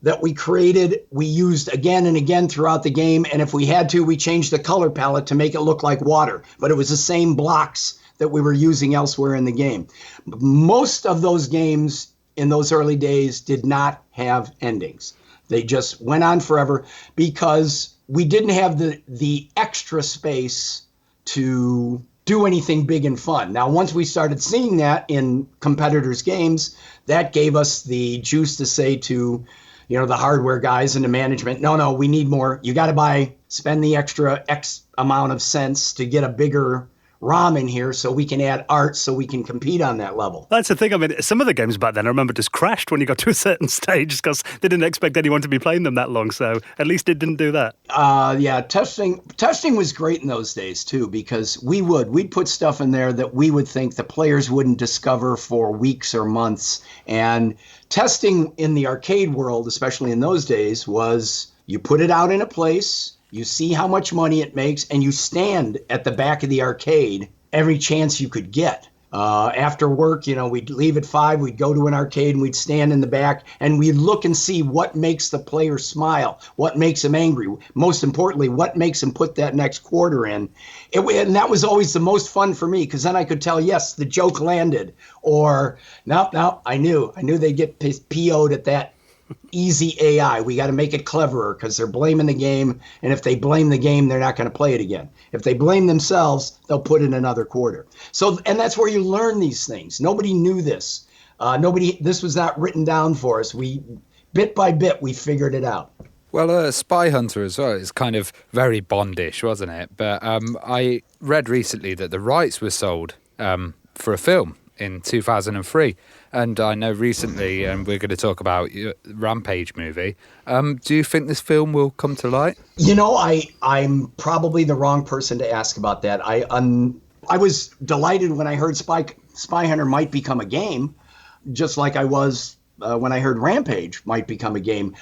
that we created, we used again and again throughout the game. And if we had to, we changed the color palette to make it look like water. But it was the same blocks that we were using elsewhere in the game. Most of those games in those early days did not have endings. They just went on forever because we didn't have the extra space to do anything big and fun. Now, once we started seeing that in competitors' games, that gave us the juice to say to the hardware guys and the management, no, we need more. You got to spend the extra X amount of cents to get a bigger ROM in here so we can add art so we can compete on that level. That's the thing. I mean, some of the games back then, I remember, just crashed when you got to a certain stage because they didn't expect anyone to be playing them that long. So at least it didn't do that. Yeah, testing was great in those days too, because we'd put stuff in there that we would think the players wouldn't discover for weeks or months. And testing in the arcade world, especially in those days, was you put it out in a place, you see how much money it makes, and you stand at the back of the arcade every chance you could get. After work, we'd leave at 5, we'd go to an arcade and we'd stand in the back and we'd look and see what makes the player smile, what makes him angry, most importantly, what makes him put that next quarter in. And that was always the most fun for me, because then I could tell, yes, the joke landed, or no, I knew they'd get PO'd at that. Easy AI. We got to make it cleverer because they're blaming the game. And if they blame the game, they're not going to play it again. If they blame themselves, they'll put in another quarter. So, and that's where you learn these things. Nobody knew this. This was not written down for us. Bit by bit, we figured it out. Well, Spy Hunter as well is kind of very Bondish, wasn't it? But I read recently that the rights were sold for a film in 2003. And I know recently, and we're going to talk about Rampage movie. Do you think this film will come to light? I'm probably the wrong person to ask about that. I was delighted when I heard Spy Hunter might become a game, just like I was when I heard Rampage might become a game.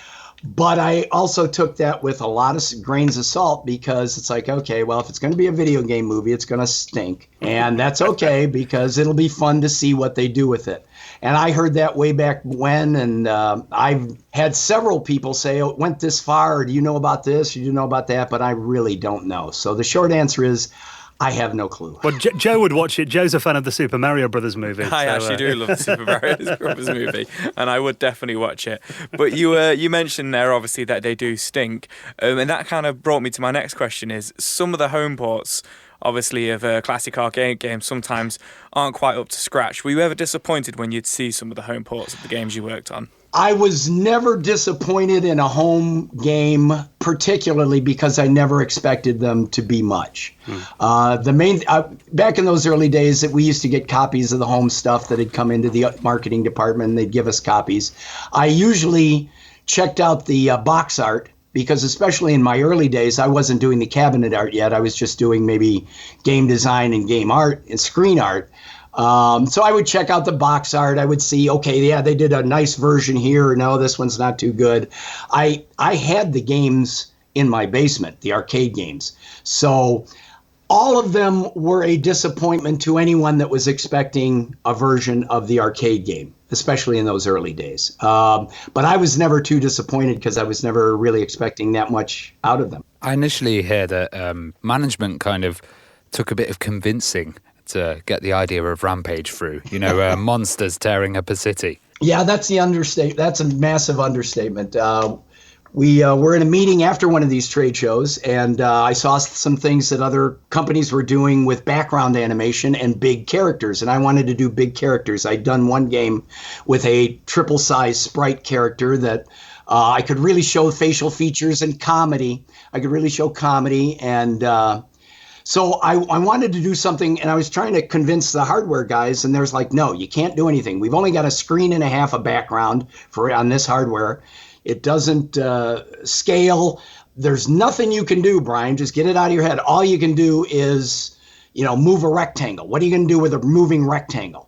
But I also took that with a lot of grains of salt, because it's like, okay, well, if it's going to be a video game movie, it's going to stink. And that's okay, because it'll be fun to see what they do with it. And I heard that way back when, and I've had several people say, oh, it went this far, or do you know about this, or do you know about that? But I really don't know. So the short answer is, I have no clue. Well, Joe would watch it. Joe's a fan of the Super Mario Brothers movie. I actually do love the Super Mario Brothers movie, and I would definitely watch it. But you mentioned there, obviously, that they do stink, and that kind of brought me to my next question, is some of the home ports, obviously, of classic arcade games sometimes aren't quite up to scratch. Were you ever disappointed when you'd see some of the home ports of the games you worked on? I was never disappointed in a home game, particularly because I never expected them to be much. Back in those early days, that we used to get copies of the home stuff that had come into the marketing department, and they'd give us copies. I usually checked out the box art, because especially in my early days, I wasn't doing the cabinet art yet. I was just doing maybe game design and game art and screen art. So I would check out the box art. I would see, okay, yeah, they did a nice version here. No, this one's not too good. I had the games in my basement, the arcade games. So all of them were a disappointment to anyone that was expecting a version of the arcade game, especially in those early days. But I was never too disappointed, because I was never really expecting that much out of them. I initially hear that management kind of took a bit of convincing to get the idea of Rampage through, monsters tearing up a city. Yeah, that's the understatement. That's a massive understatement. We were in a meeting after one of these trade shows, and I saw some things that other companies were doing with background animation and big characters, and I wanted to do big characters. I'd done one game with a triple-size sprite character that I could really show facial features and comedy. So I wanted to do something, and I was trying to convince the hardware guys, and there's like, no, you can't do anything. We've only got a screen and a half of background on this hardware. It doesn't scale. There's nothing you can do, Brian. Just get it out of your head. All you can do is, move a rectangle. What are you going to do with a moving rectangle?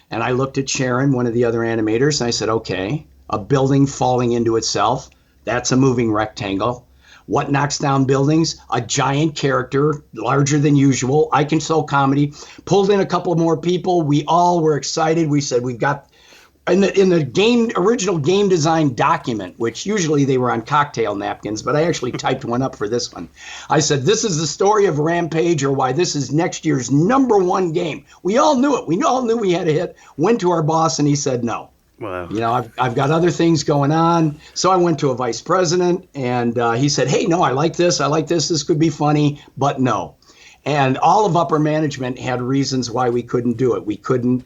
And I looked at Sharon, one of the other animators, and I said, okay, a building falling into itself, that's a moving rectangle. What knocks down buildings? A giant character, larger than usual. I can sell comedy. Pulled in a couple more people. We all were excited. We said, we've got, in the original game design document, which usually they were on cocktail napkins, but I actually typed one up for this one. I said, this is the story of Rampage, or why this is next year's #1 game. We all knew it. We all knew we had a hit. Went to our boss, and he said no. Wow. I've got other things going on. So I went to a vice president, and he said, hey, no, I like this. This could be funny, but no. And all of upper management had reasons why we couldn't do it. We couldn't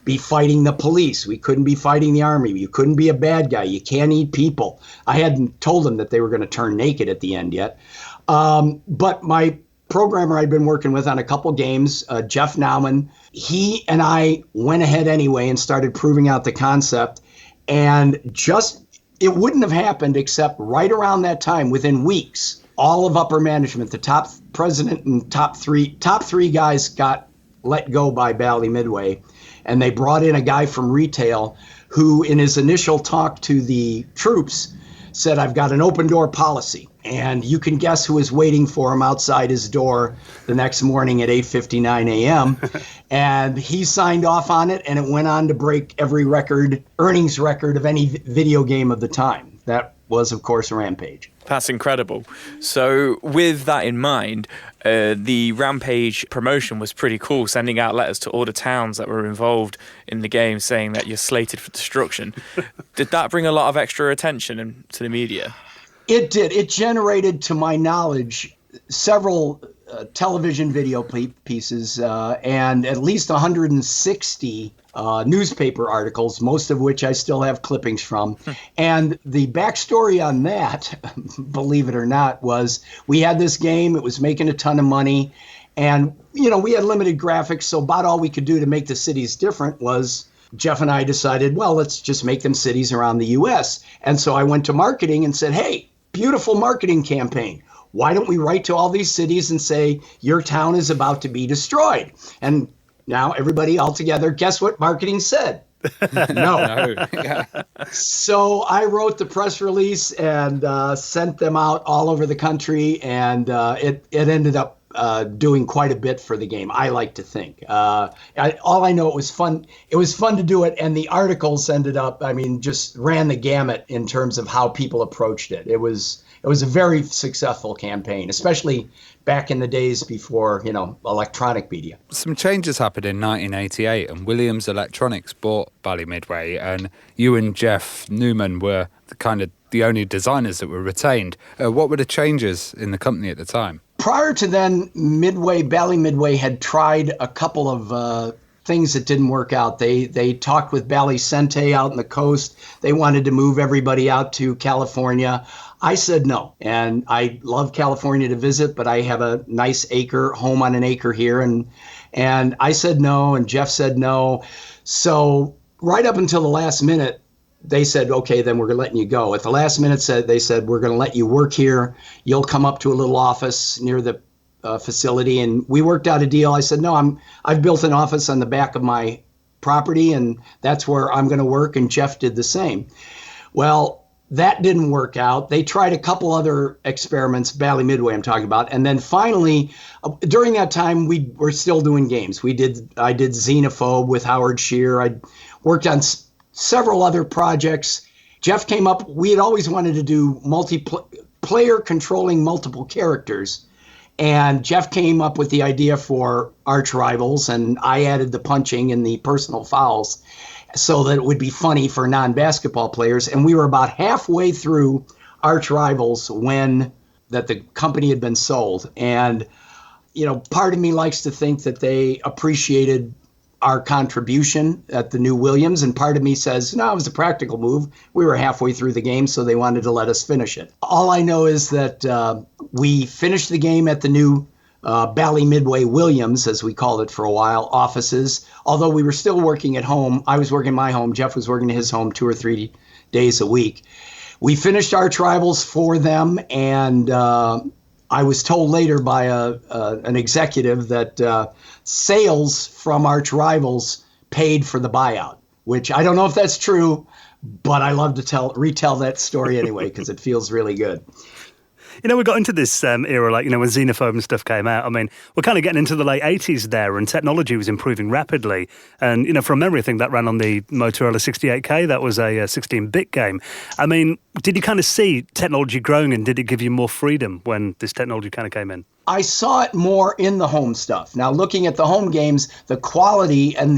be fighting the police. We couldn't be fighting the army. You couldn't be a bad guy. You can't eat people. I hadn't told them that they were going to turn naked at the end yet. But my programmer I'd been working with on a couple games, Jeff Nauman, he and I went ahead anyway and started proving out the concept. And it wouldn't have happened except right around that time, within weeks, all of upper management, the top president and top three guys got let go by Bally Midway. And they brought in a guy from retail who, in his initial talk to the troops, said, I've got an open door policy. And you can guess who was waiting for him outside his door the next morning at 8:59 a.m. And he signed off on it, and it went on to break every earnings record of any video game of the time. That was, of course, Rampage. That's incredible. So with that in mind, the Rampage promotion was pretty cool, sending out letters to all the towns that were involved in the game saying that you're slated for destruction. Did that bring a lot of extra attention to the media? It did. It generated, to my knowledge, several television video pieces and at least 160 newspaper articles, most of which I still have clippings from. And the backstory on that, believe it or not, was we had this game. It was making a ton of money. And, we had limited graphics. So about all we could do to make the cities different was Jeff and I decided, well, let's just make them cities around the U.S. And so I went to marketing and said, hey, beautiful marketing campaign. Why don't we write to all these cities and say, your town is about to be destroyed? And now everybody all together, guess what marketing said? No. So I wrote the press release and sent them out all over the country, and it ended up doing quite a bit for the game, I like to think. All I know, it was fun. It was fun to do it, and the articles ended up, just ran the gamut in terms of how people approached it. It was a very successful campaign, especially back in the days before, electronic media. Some changes happened in 1988, and Williams Electronics bought Bally Midway, and you and Jeff Newman were the only designers that were retained. What were the changes in the company at the time? Prior to then, Bally Midway had tried a couple of things that didn't work out. They talked with Bally Sente out on the coast. They wanted to move everybody out to California. I said no, and I love California to visit, but I have a nice home on an acre here, and I said no, and Jeff said no. So right up until the last minute, they said, okay, then we're letting you go. At the last minute, they said, we're going to let you work here. You'll come up to a little office near the facility. And we worked out a deal. I said, no, I've built an office on the back of my property, and that's where I'm going to work. And Jeff did the same. Well, that didn't work out. They tried a couple other experiments, Bally Midway I'm talking about. And then finally, during that time, we were still doing games. I did Xenophobe with Howard Shear. I worked on several other projects. Jeff came up, we had always wanted to do player controlling multiple characters. And Jeff came up with the idea for Arch Rivals, and I added the punching and the personal fouls so that it would be funny for non-basketball players. And we were about halfway through Arch Rivals when the company had been sold. And, part of me likes to think that they appreciated our contribution at the new Williams, and part of me says, no, it was a practical move. We were halfway through the game, so they wanted to let us finish it. All I know is that we finished the game at the new Bally Midway Williams, as we called it for a while, offices. Although we were still working at home. I was working my home. Jeff was working at his home 2 or 3 days a week. We finished Arch Rivals for them, and I was told later by an executive that sales from Arch Rivals paid for the buyout, which I don't know if that's true, but I love to retell that story anyway because it feels really good. We got into this era, when Xenophobe and stuff came out. We're kind of getting into the late 80s there, and technology was improving rapidly. And, from memory, I think that ran on the Motorola 68K. That was a 16-bit game. Did you kind of see technology growing, and did it give you more freedom when this technology kind of came in? I saw it more in the home stuff. Now, looking at the home games, the quality and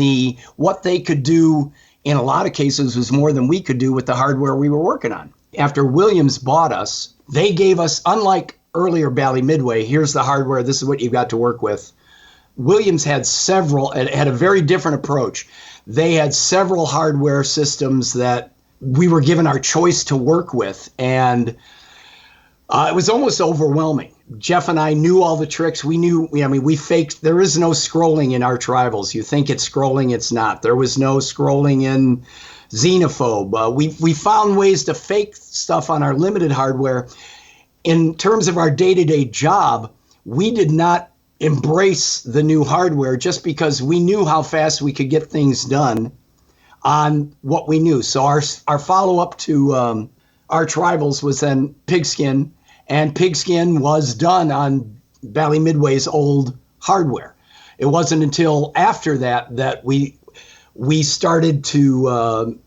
what they could do in a lot of cases was more than we could do with the hardware we were working on. After Williams bought us, they gave us, unlike earlier Bally Midway, here's the hardware, this is what you've got to work with. Williams had a very different approach. They had several hardware systems that we were given our choice to work with. And It was almost overwhelming. Jeff and I knew all the tricks. We faked. There is no scrolling in Arch Rivals. You think it's scrolling, it's not. There was no scrolling in Xenophobe. We found ways to fake stuff on our limited hardware. In terms of our day-to-day job, we did not embrace the new hardware just because we knew how fast we could get things done on what we knew. So our follow-up to Arch Rivals was then Pigskin, and Pigskin was done on Bally Midway's old hardware. It wasn't until after that we started to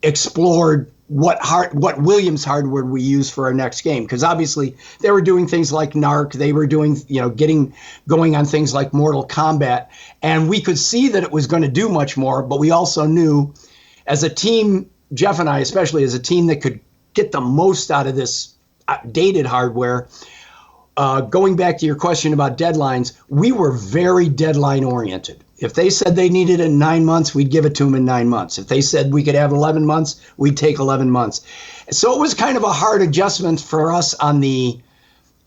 explore what Williams hardware we use for our next game, because obviously they were doing things like Narc, they were doing going on things like Mortal Kombat, and we could see that it was going to do much more. But we also knew, as a team, Jeff and I especially, as a team that could get the most out of this dated hardware. Going back to your question about deadlines, we were very deadline oriented. If they said they needed it in 9 months, we'd give it to them in 9 months. If they said we could have 11 months, we'd take 11 months. So it was kind of a hard adjustment for us on the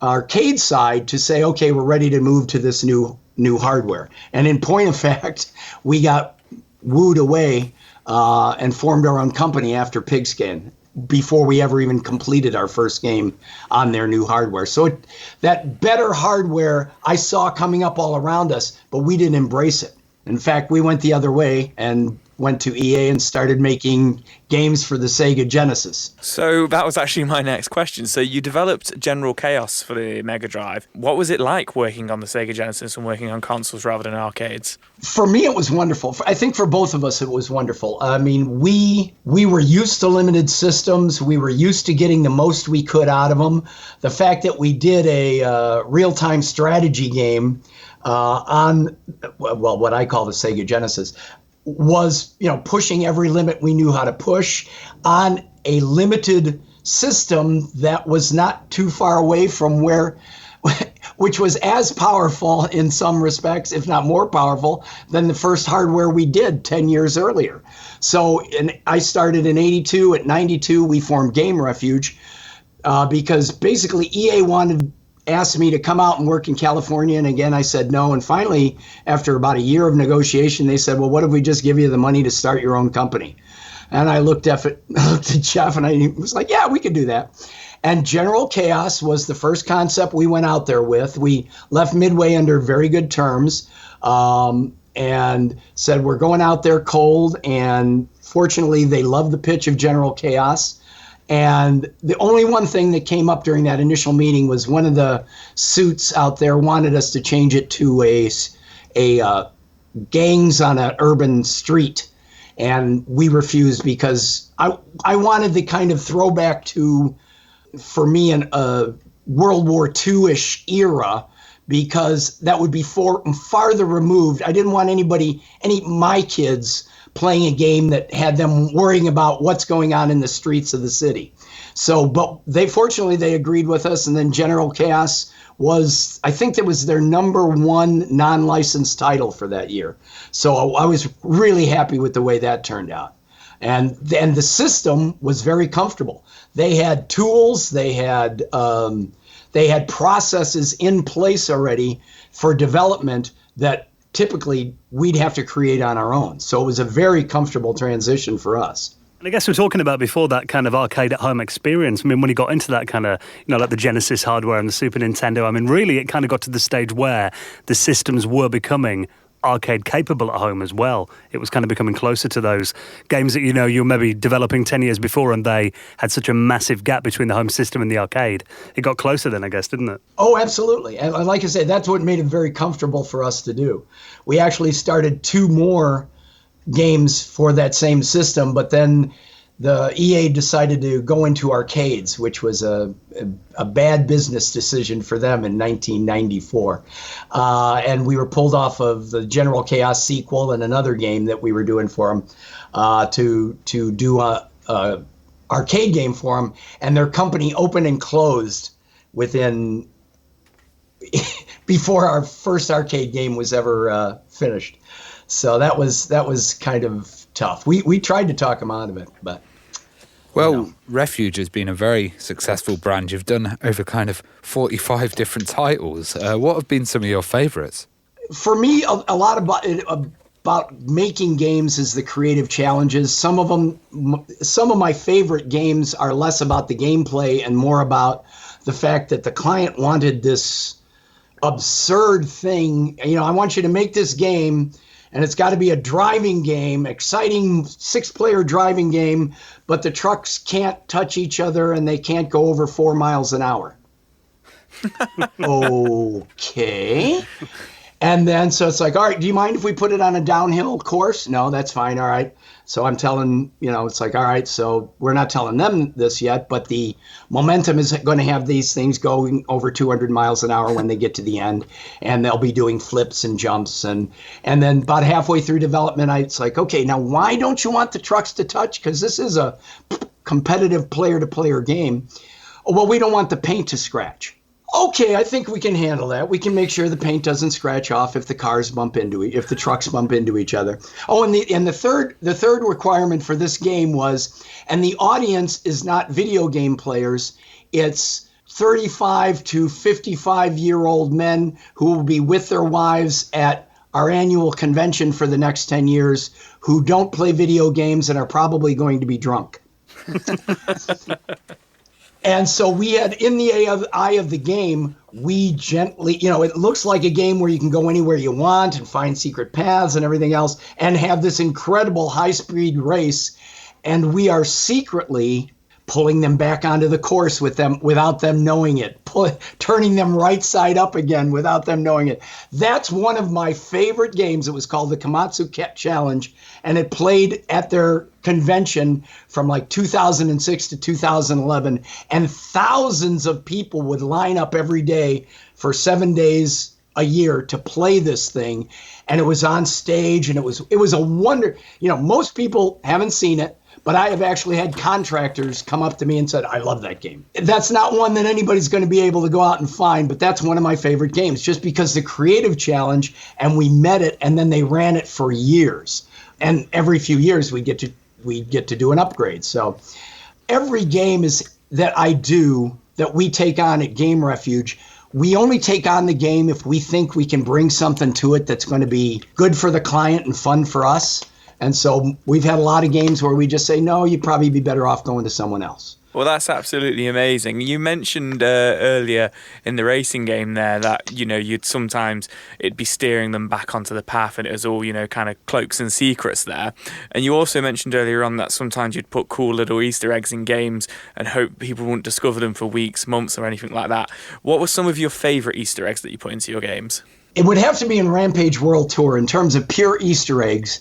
arcade side to say, okay, we're ready to move to this new hardware. And in point of fact, we got wooed away and formed our own company after Pigskin, before we ever even completed our first game on their new hardware. So that better hardware I saw coming up all around us, but we didn't embrace it. In fact, we went the other way and went to EA and started making games for the Sega Genesis. So that was actually my next question. So you developed General Chaos for the Mega Drive. What was it like working on the Sega Genesis and working on consoles rather than arcades? For me, it was wonderful. I think for both of us, it was wonderful. I mean, we were used to limited systems. We were used to getting the most we could out of them. The fact that we did a real-time strategy game on, well, what I call the Sega Genesis, was, pushing every limit we knew how to push on a limited system that was not too far away from which was as powerful in some respects, if not more powerful, than the first hardware we did 10 years earlier. So I started in 82. At 92, we formed Game Refuge because basically EA asked me to come out and work in California, and again I said no. And finally, after about a year of negotiation, they said, well, what if we just give you the money to start your own company? And I looked at Jeff and I was like, yeah, we could do that. And General Chaos was the first concept we went out there with. We left Midway under very good terms and said we're going out there cold, and fortunately they loved the pitch of General Chaos. And the only one thing that came up during that initial meeting was one of the suits out there wanted us to change it to a gangs on an urban street. And we refused because I wanted the kind of throwback to, for me, a World War II-ish era, because that would be farther removed. I didn't want my kids playing a game that had them worrying about what's going on in the streets of the city. So, but fortunately they agreed with us, and then General Chaos I think that was their #1 non-licensed title for that year. So I was really happy with the way that turned out. And the system was very comfortable. They had tools, they had processes in place already for development that typically we'd have to create on our own. So it was a very comfortable transition for us. And I guess we're talking about before that kind of arcade at home experience. I mean, when you got into that kind of, like the Genesis hardware and the Super Nintendo, I mean, really it kind of got to the stage where the systems were becoming arcade capable at home as well. It was kind of becoming closer to those games that, you were maybe developing 10 years before, and they had such a massive gap between the home system and the arcade. It got closer then, I guess, didn't it? Oh, absolutely. And like I said, that's what made it very comfortable for us to do. We actually started 2 more games for that same system, but then the EA decided to go into arcades, which was a bad business decision for them in 1994. And we were pulled off of the General Chaos sequel and another game that we were doing for them to do a arcade game for them. And their company opened and closed before our first arcade game was ever finished. So that was kind of tough. We tried to talk them out of it, but Well, Refuge has been a very successful brand. You've done over kind of 45 different titles. What have been some of your favourites? For me, a lot about making games is the creative challenges. Some of my favorite games are less about the gameplay and more about the fact that the client wanted this absurd thing. I want you to make this game, and it's got to be a driving game, exciting 6-player driving game, but the trucks can't touch each other and they can't go over 4 miles an hour. Okay. And then, so it's like, all right, do you mind if we put it on a downhill course? No, that's fine. All right. So I'm telling, it's like, all right, so we're not telling them this yet, but the momentum is going to have these things going over 200 miles an hour when they get to the end, and they'll be doing flips and jumps. And then about halfway through development, it's like, okay, now why don't you want the trucks to touch? Because this is a competitive player-to-player game. Oh, well, we don't want the paint to scratch. Okay, I think we can handle that. We can make sure the paint doesn't scratch off if the trucks bump into each other. Oh, and the third requirement for this game was, and the audience is not video game players, it's 35 to 55-year-old men who will be with their wives at our annual convention for the next 10 years who don't play video games and are probably going to be drunk. And so we had, in the eye of the game, we gently, it looks like a game where you can go anywhere you want and find secret paths and everything else and have this incredible high-speed race. And we are secretly pulling them back onto the course without them knowing it, turning them right side up again without them knowing it. That's one of my favorite games. It was called the Komatsu Cat Challenge, and it played at their convention from like 2006 to 2011, and thousands of people would line up every day for 7 days a year to play this thing. And it was on stage, and it was a wonder. Most people haven't seen it, but I have actually had contractors come up to me and said, I love that game. That's not one that anybody's going to be able to go out and find, but that's one of my favorite games, just because the creative challenge, and we met it, and then they ran it for years. And every few years we get to do an upgrade. So every game that we take on at Game Refuge, we only take on the game if we think we can bring something to it that's going to be good for the client and fun for us. And so we've had a lot of games where we just say, no, you'd probably be better off going to someone else. Well, that's absolutely amazing. You mentioned earlier in the racing game there that, it'd be steering them back onto the path, and it was all, kind of cloaks and secrets there. And you also mentioned earlier on that sometimes you'd put cool little Easter eggs in games and hope people wouldn't discover them for weeks, months, or anything like that. What were some of your favourite Easter eggs that you put into your games? It would have to be in Rampage World Tour. In terms of pure Easter eggs,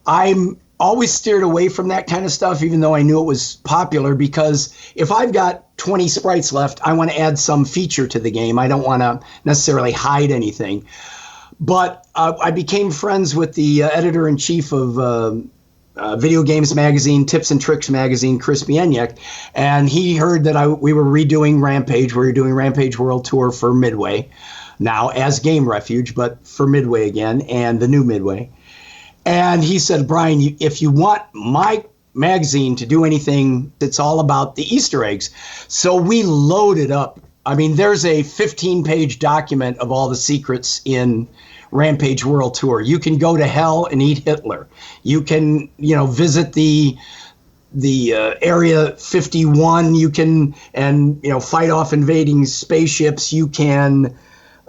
I'm always steered away from that kind of stuff, even though I knew it was popular, because if I've got 20 sprites left, I want to add some feature to the game. I don't want to necessarily hide anything. But I became friends with the editor-in-chief of Video Games Magazine, Tips and Tricks Magazine, Chris Bieniek, and he heard that we were redoing Rampage. We were doing Rampage World Tour for Midway, now as Game Refuge, but for Midway again, and the new Midway. And he said, Brian, if you want my magazine to do anything, it's all about the Easter eggs. So we loaded up. I mean, there's a 15-page document of all the secrets in Rampage World Tour. You can go to hell and eat Hitler. You can, visit the Area 51. You can, fight off invading spaceships. You can,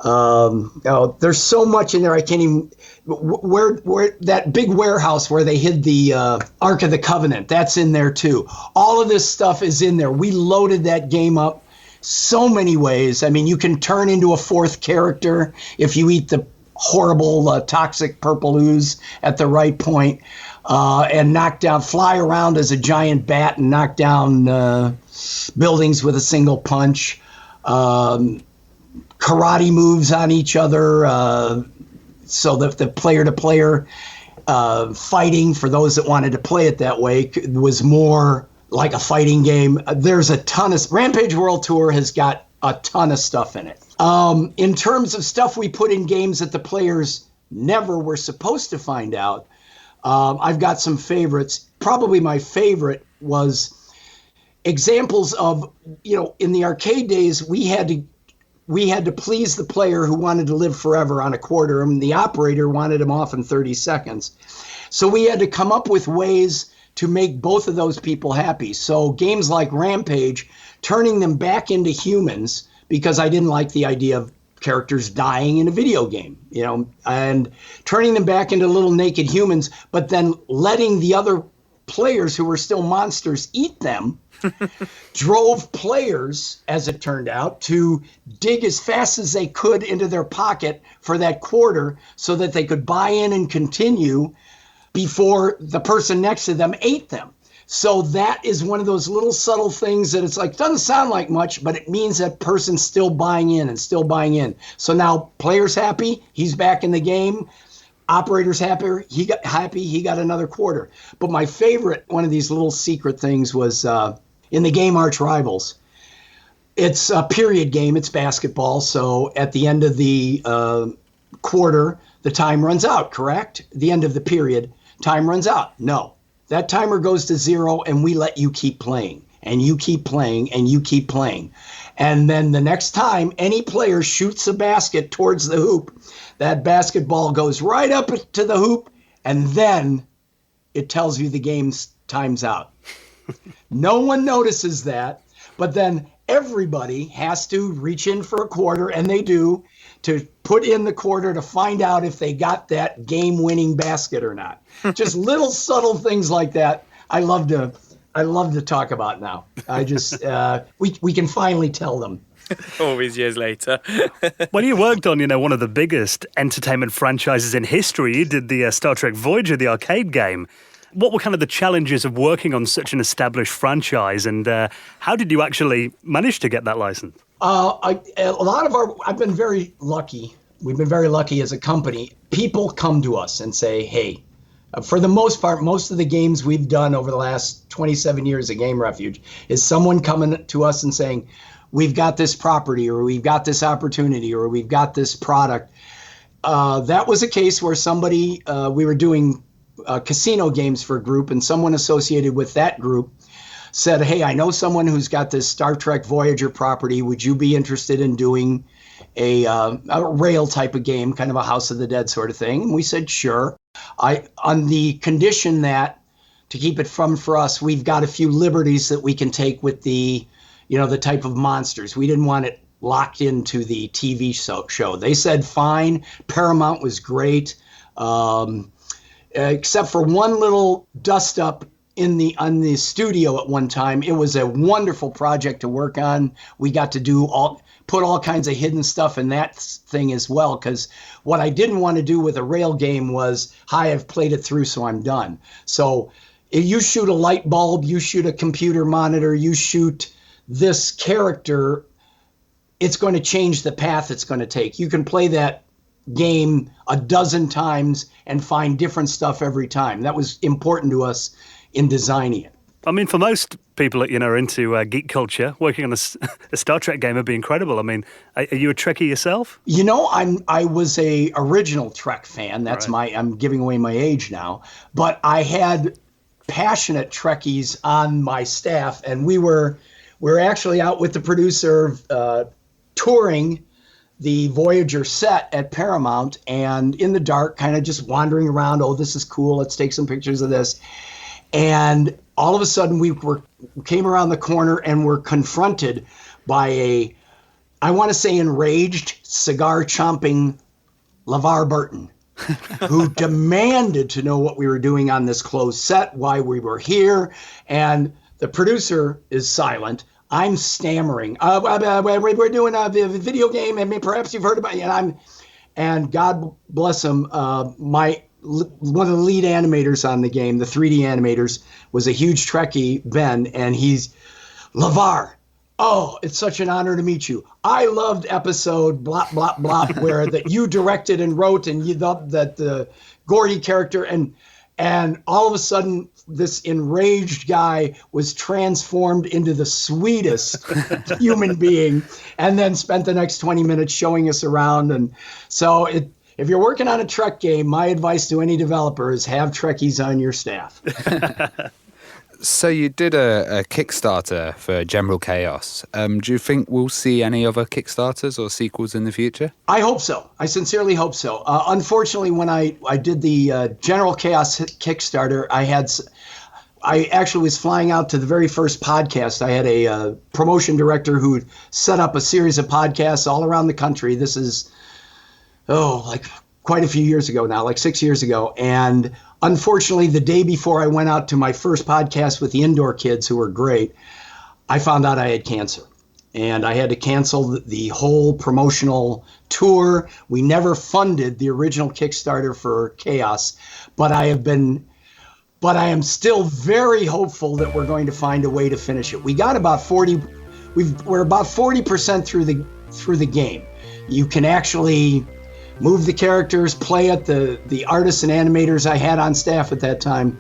there's so much in there I can't even. Where that big warehouse where they hid the Ark of the Covenant, that's in there too. All of this stuff is in there. We loaded that game up so many ways. I mean, you can turn into a fourth character if you eat the horrible toxic purple ooze at the right point, and fly around as a giant bat and knock down buildings with a single punch. Karate moves on each other. So that the player-to-player fighting, for those that wanted to play it that way, was more like a fighting game. There's a ton of... Rampage World Tour has got a ton of stuff in it. In terms of stuff we put in games that the players never were supposed to find out, I've got some favorites. Probably my favorite was examples of, in the arcade days, we had to please the player who wanted to live forever on a quarter, and the operator wanted him off in 30 seconds. So we had to come up with ways to make both of those people happy. So games like Rampage, turning them back into humans, because I didn't like the idea of characters dying in a video game, and turning them back into little naked humans, but then letting the other players who were still monsters eat them, drove players, as it turned out, to dig as fast as they could into their pocket for that quarter so that they could buy in and continue before the person next to them ate them. So that is one of those little subtle things that it's like, doesn't sound like much, but it means that person's still buying in and still buying in. So now player's happy, he's back in the game. Operator's happy, he got another quarter. But my favorite, one of these little secret things was in the game Arch Rivals. It's a period game, it's basketball. So at the end of the quarter, the time runs out, correct? The end of the period, time runs out. No. That timer goes to 0, and we let you keep playing, and you keep playing, and you keep playing. And then the next time any player shoots a basket towards the hoop, that basketball goes right up to the hoop, and then it tells you the game's time's out. No one notices that, but then everybody has to reach in for a quarter, and they do, to put in the quarter to find out if they got that game-winning basket or not. Just little subtle things like that. I love to talk about now. I just we can finally tell them. All these years later. Well, you worked on, one of the biggest entertainment franchises in history. You did the Star Trek Voyager, the arcade game. What were kind of the challenges of working on such an established franchise, and how did you actually manage to get that license? I've been very lucky. We've been very lucky as a company. People come to us and say, hey, for the most part, most of the games we've done over the last 27 years at Game Refuge is someone coming to us and saying, we've got this property, or we've got this opportunity, or we've got this product. That was a case where somebody, we were doing casino games for a group, and someone associated with that group said, hey, I know someone who's got this Star Trek Voyager property. Would you be interested in doing a rail type of game, kind of a House of the Dead sort of thing? And we said, sure. On the condition that, to keep it fun for us, we've got a few liberties that we can take with the type of monsters. We didn't want it locked into the TV show. They said, fine. Paramount was great. Except for one little dust up on the studio at one time. It was a wonderful project to work on. We got to put all kinds of hidden stuff in that thing as well, because what I didn't want to do with a rail game was, hi, I've played it through, so I'm done. So if you shoot a light bulb, you shoot a computer monitor, you shoot this character, it's going to change the path it's going to take. You can play that game a dozen times and find different stuff every time. That was important to us in designing it. I mean, for most people that are into geek culture, working on a Star Trek game would be incredible. I mean, are you a Trekkie yourself? I was a original Trek fan. That's right. I'm giving away my age now, but I had passionate Trekkies on my staff, and we were actually out with the producer touring the Voyager set at Paramount, and in the dark, kind of just wandering around. Oh, this is cool. Let's take some pictures of this. And all of a sudden, we came around the corner and were confronted by I want to say enraged, cigar-chomping LeVar Burton, who demanded to know what we were doing on this closed set, why we were here. And the producer is silent. I'm stammering. We're doing a video game. I mean, perhaps you've heard about it. And God bless him, one of the lead animators on the game, the 3D animators, was a huge Trekkie, Ben, and he's, LeVar, oh, it's such an honor to meet you. I loved episode blah, blah, blah, where that you directed and wrote, and you loved that the Gordy character, and all of a sudden, this enraged guy was transformed into the sweetest human being, and then spent the next 20 minutes showing us around. And so if you're working on a Trek game, my advice to any developer is have Trekkies on your staff. So you did a Kickstarter for General Chaos. Do you think we'll see any other Kickstarters or sequels in the future? I hope so. I sincerely hope so. Unfortunately, when I did the General Chaos Kickstarter, I actually was flying out to the very first podcast. I had a promotion director who set up a series of podcasts all around the country. This is, like quite a few years ago now, like 6 years ago. And unfortunately, the day before I went out to my first podcast with the indoor kids, who were great, I found out I had cancer. And I had to cancel the whole promotional tour. We never funded the original Kickstarter for Chaos, but I am still very hopeful that we're going to find a way to finish it. We got about 40. We're about 40% through the game. You can actually move the characters, play it. The artists and animators I had on staff at that time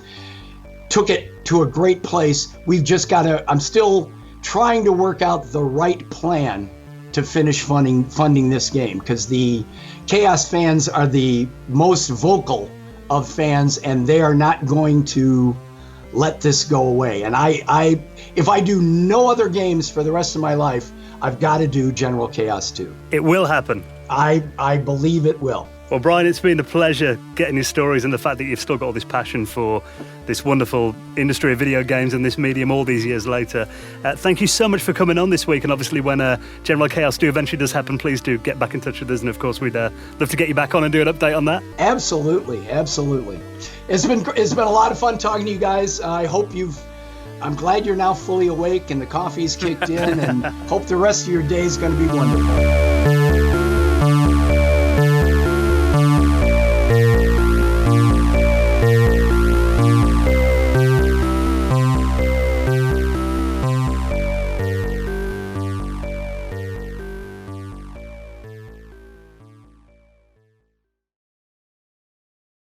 took it to a great place. We've just got to. I'm still trying to work out the right plan to finish funding this game, because the Chaos fans are the most vocal of fans, and they are not going to let this go away. And I if I do no other games for the rest of my life, I've got to do General Chaos 2. It will happen. I believe it will. Well, Brian, it's been a pleasure getting your stories, and the fact that you've still got all this passion for this wonderful industry of video games and this medium all these years later. Thank you so much for coming on this week. And obviously, when General Chaos 2 eventually does happen, please do get back in touch with us. And of course, we'd love to get you back on and do an update on that. Absolutely. It's been a lot of fun talking to you guys. I'm glad you're now fully awake and the coffee's kicked in, and hope the rest of your day is going to be wonderful.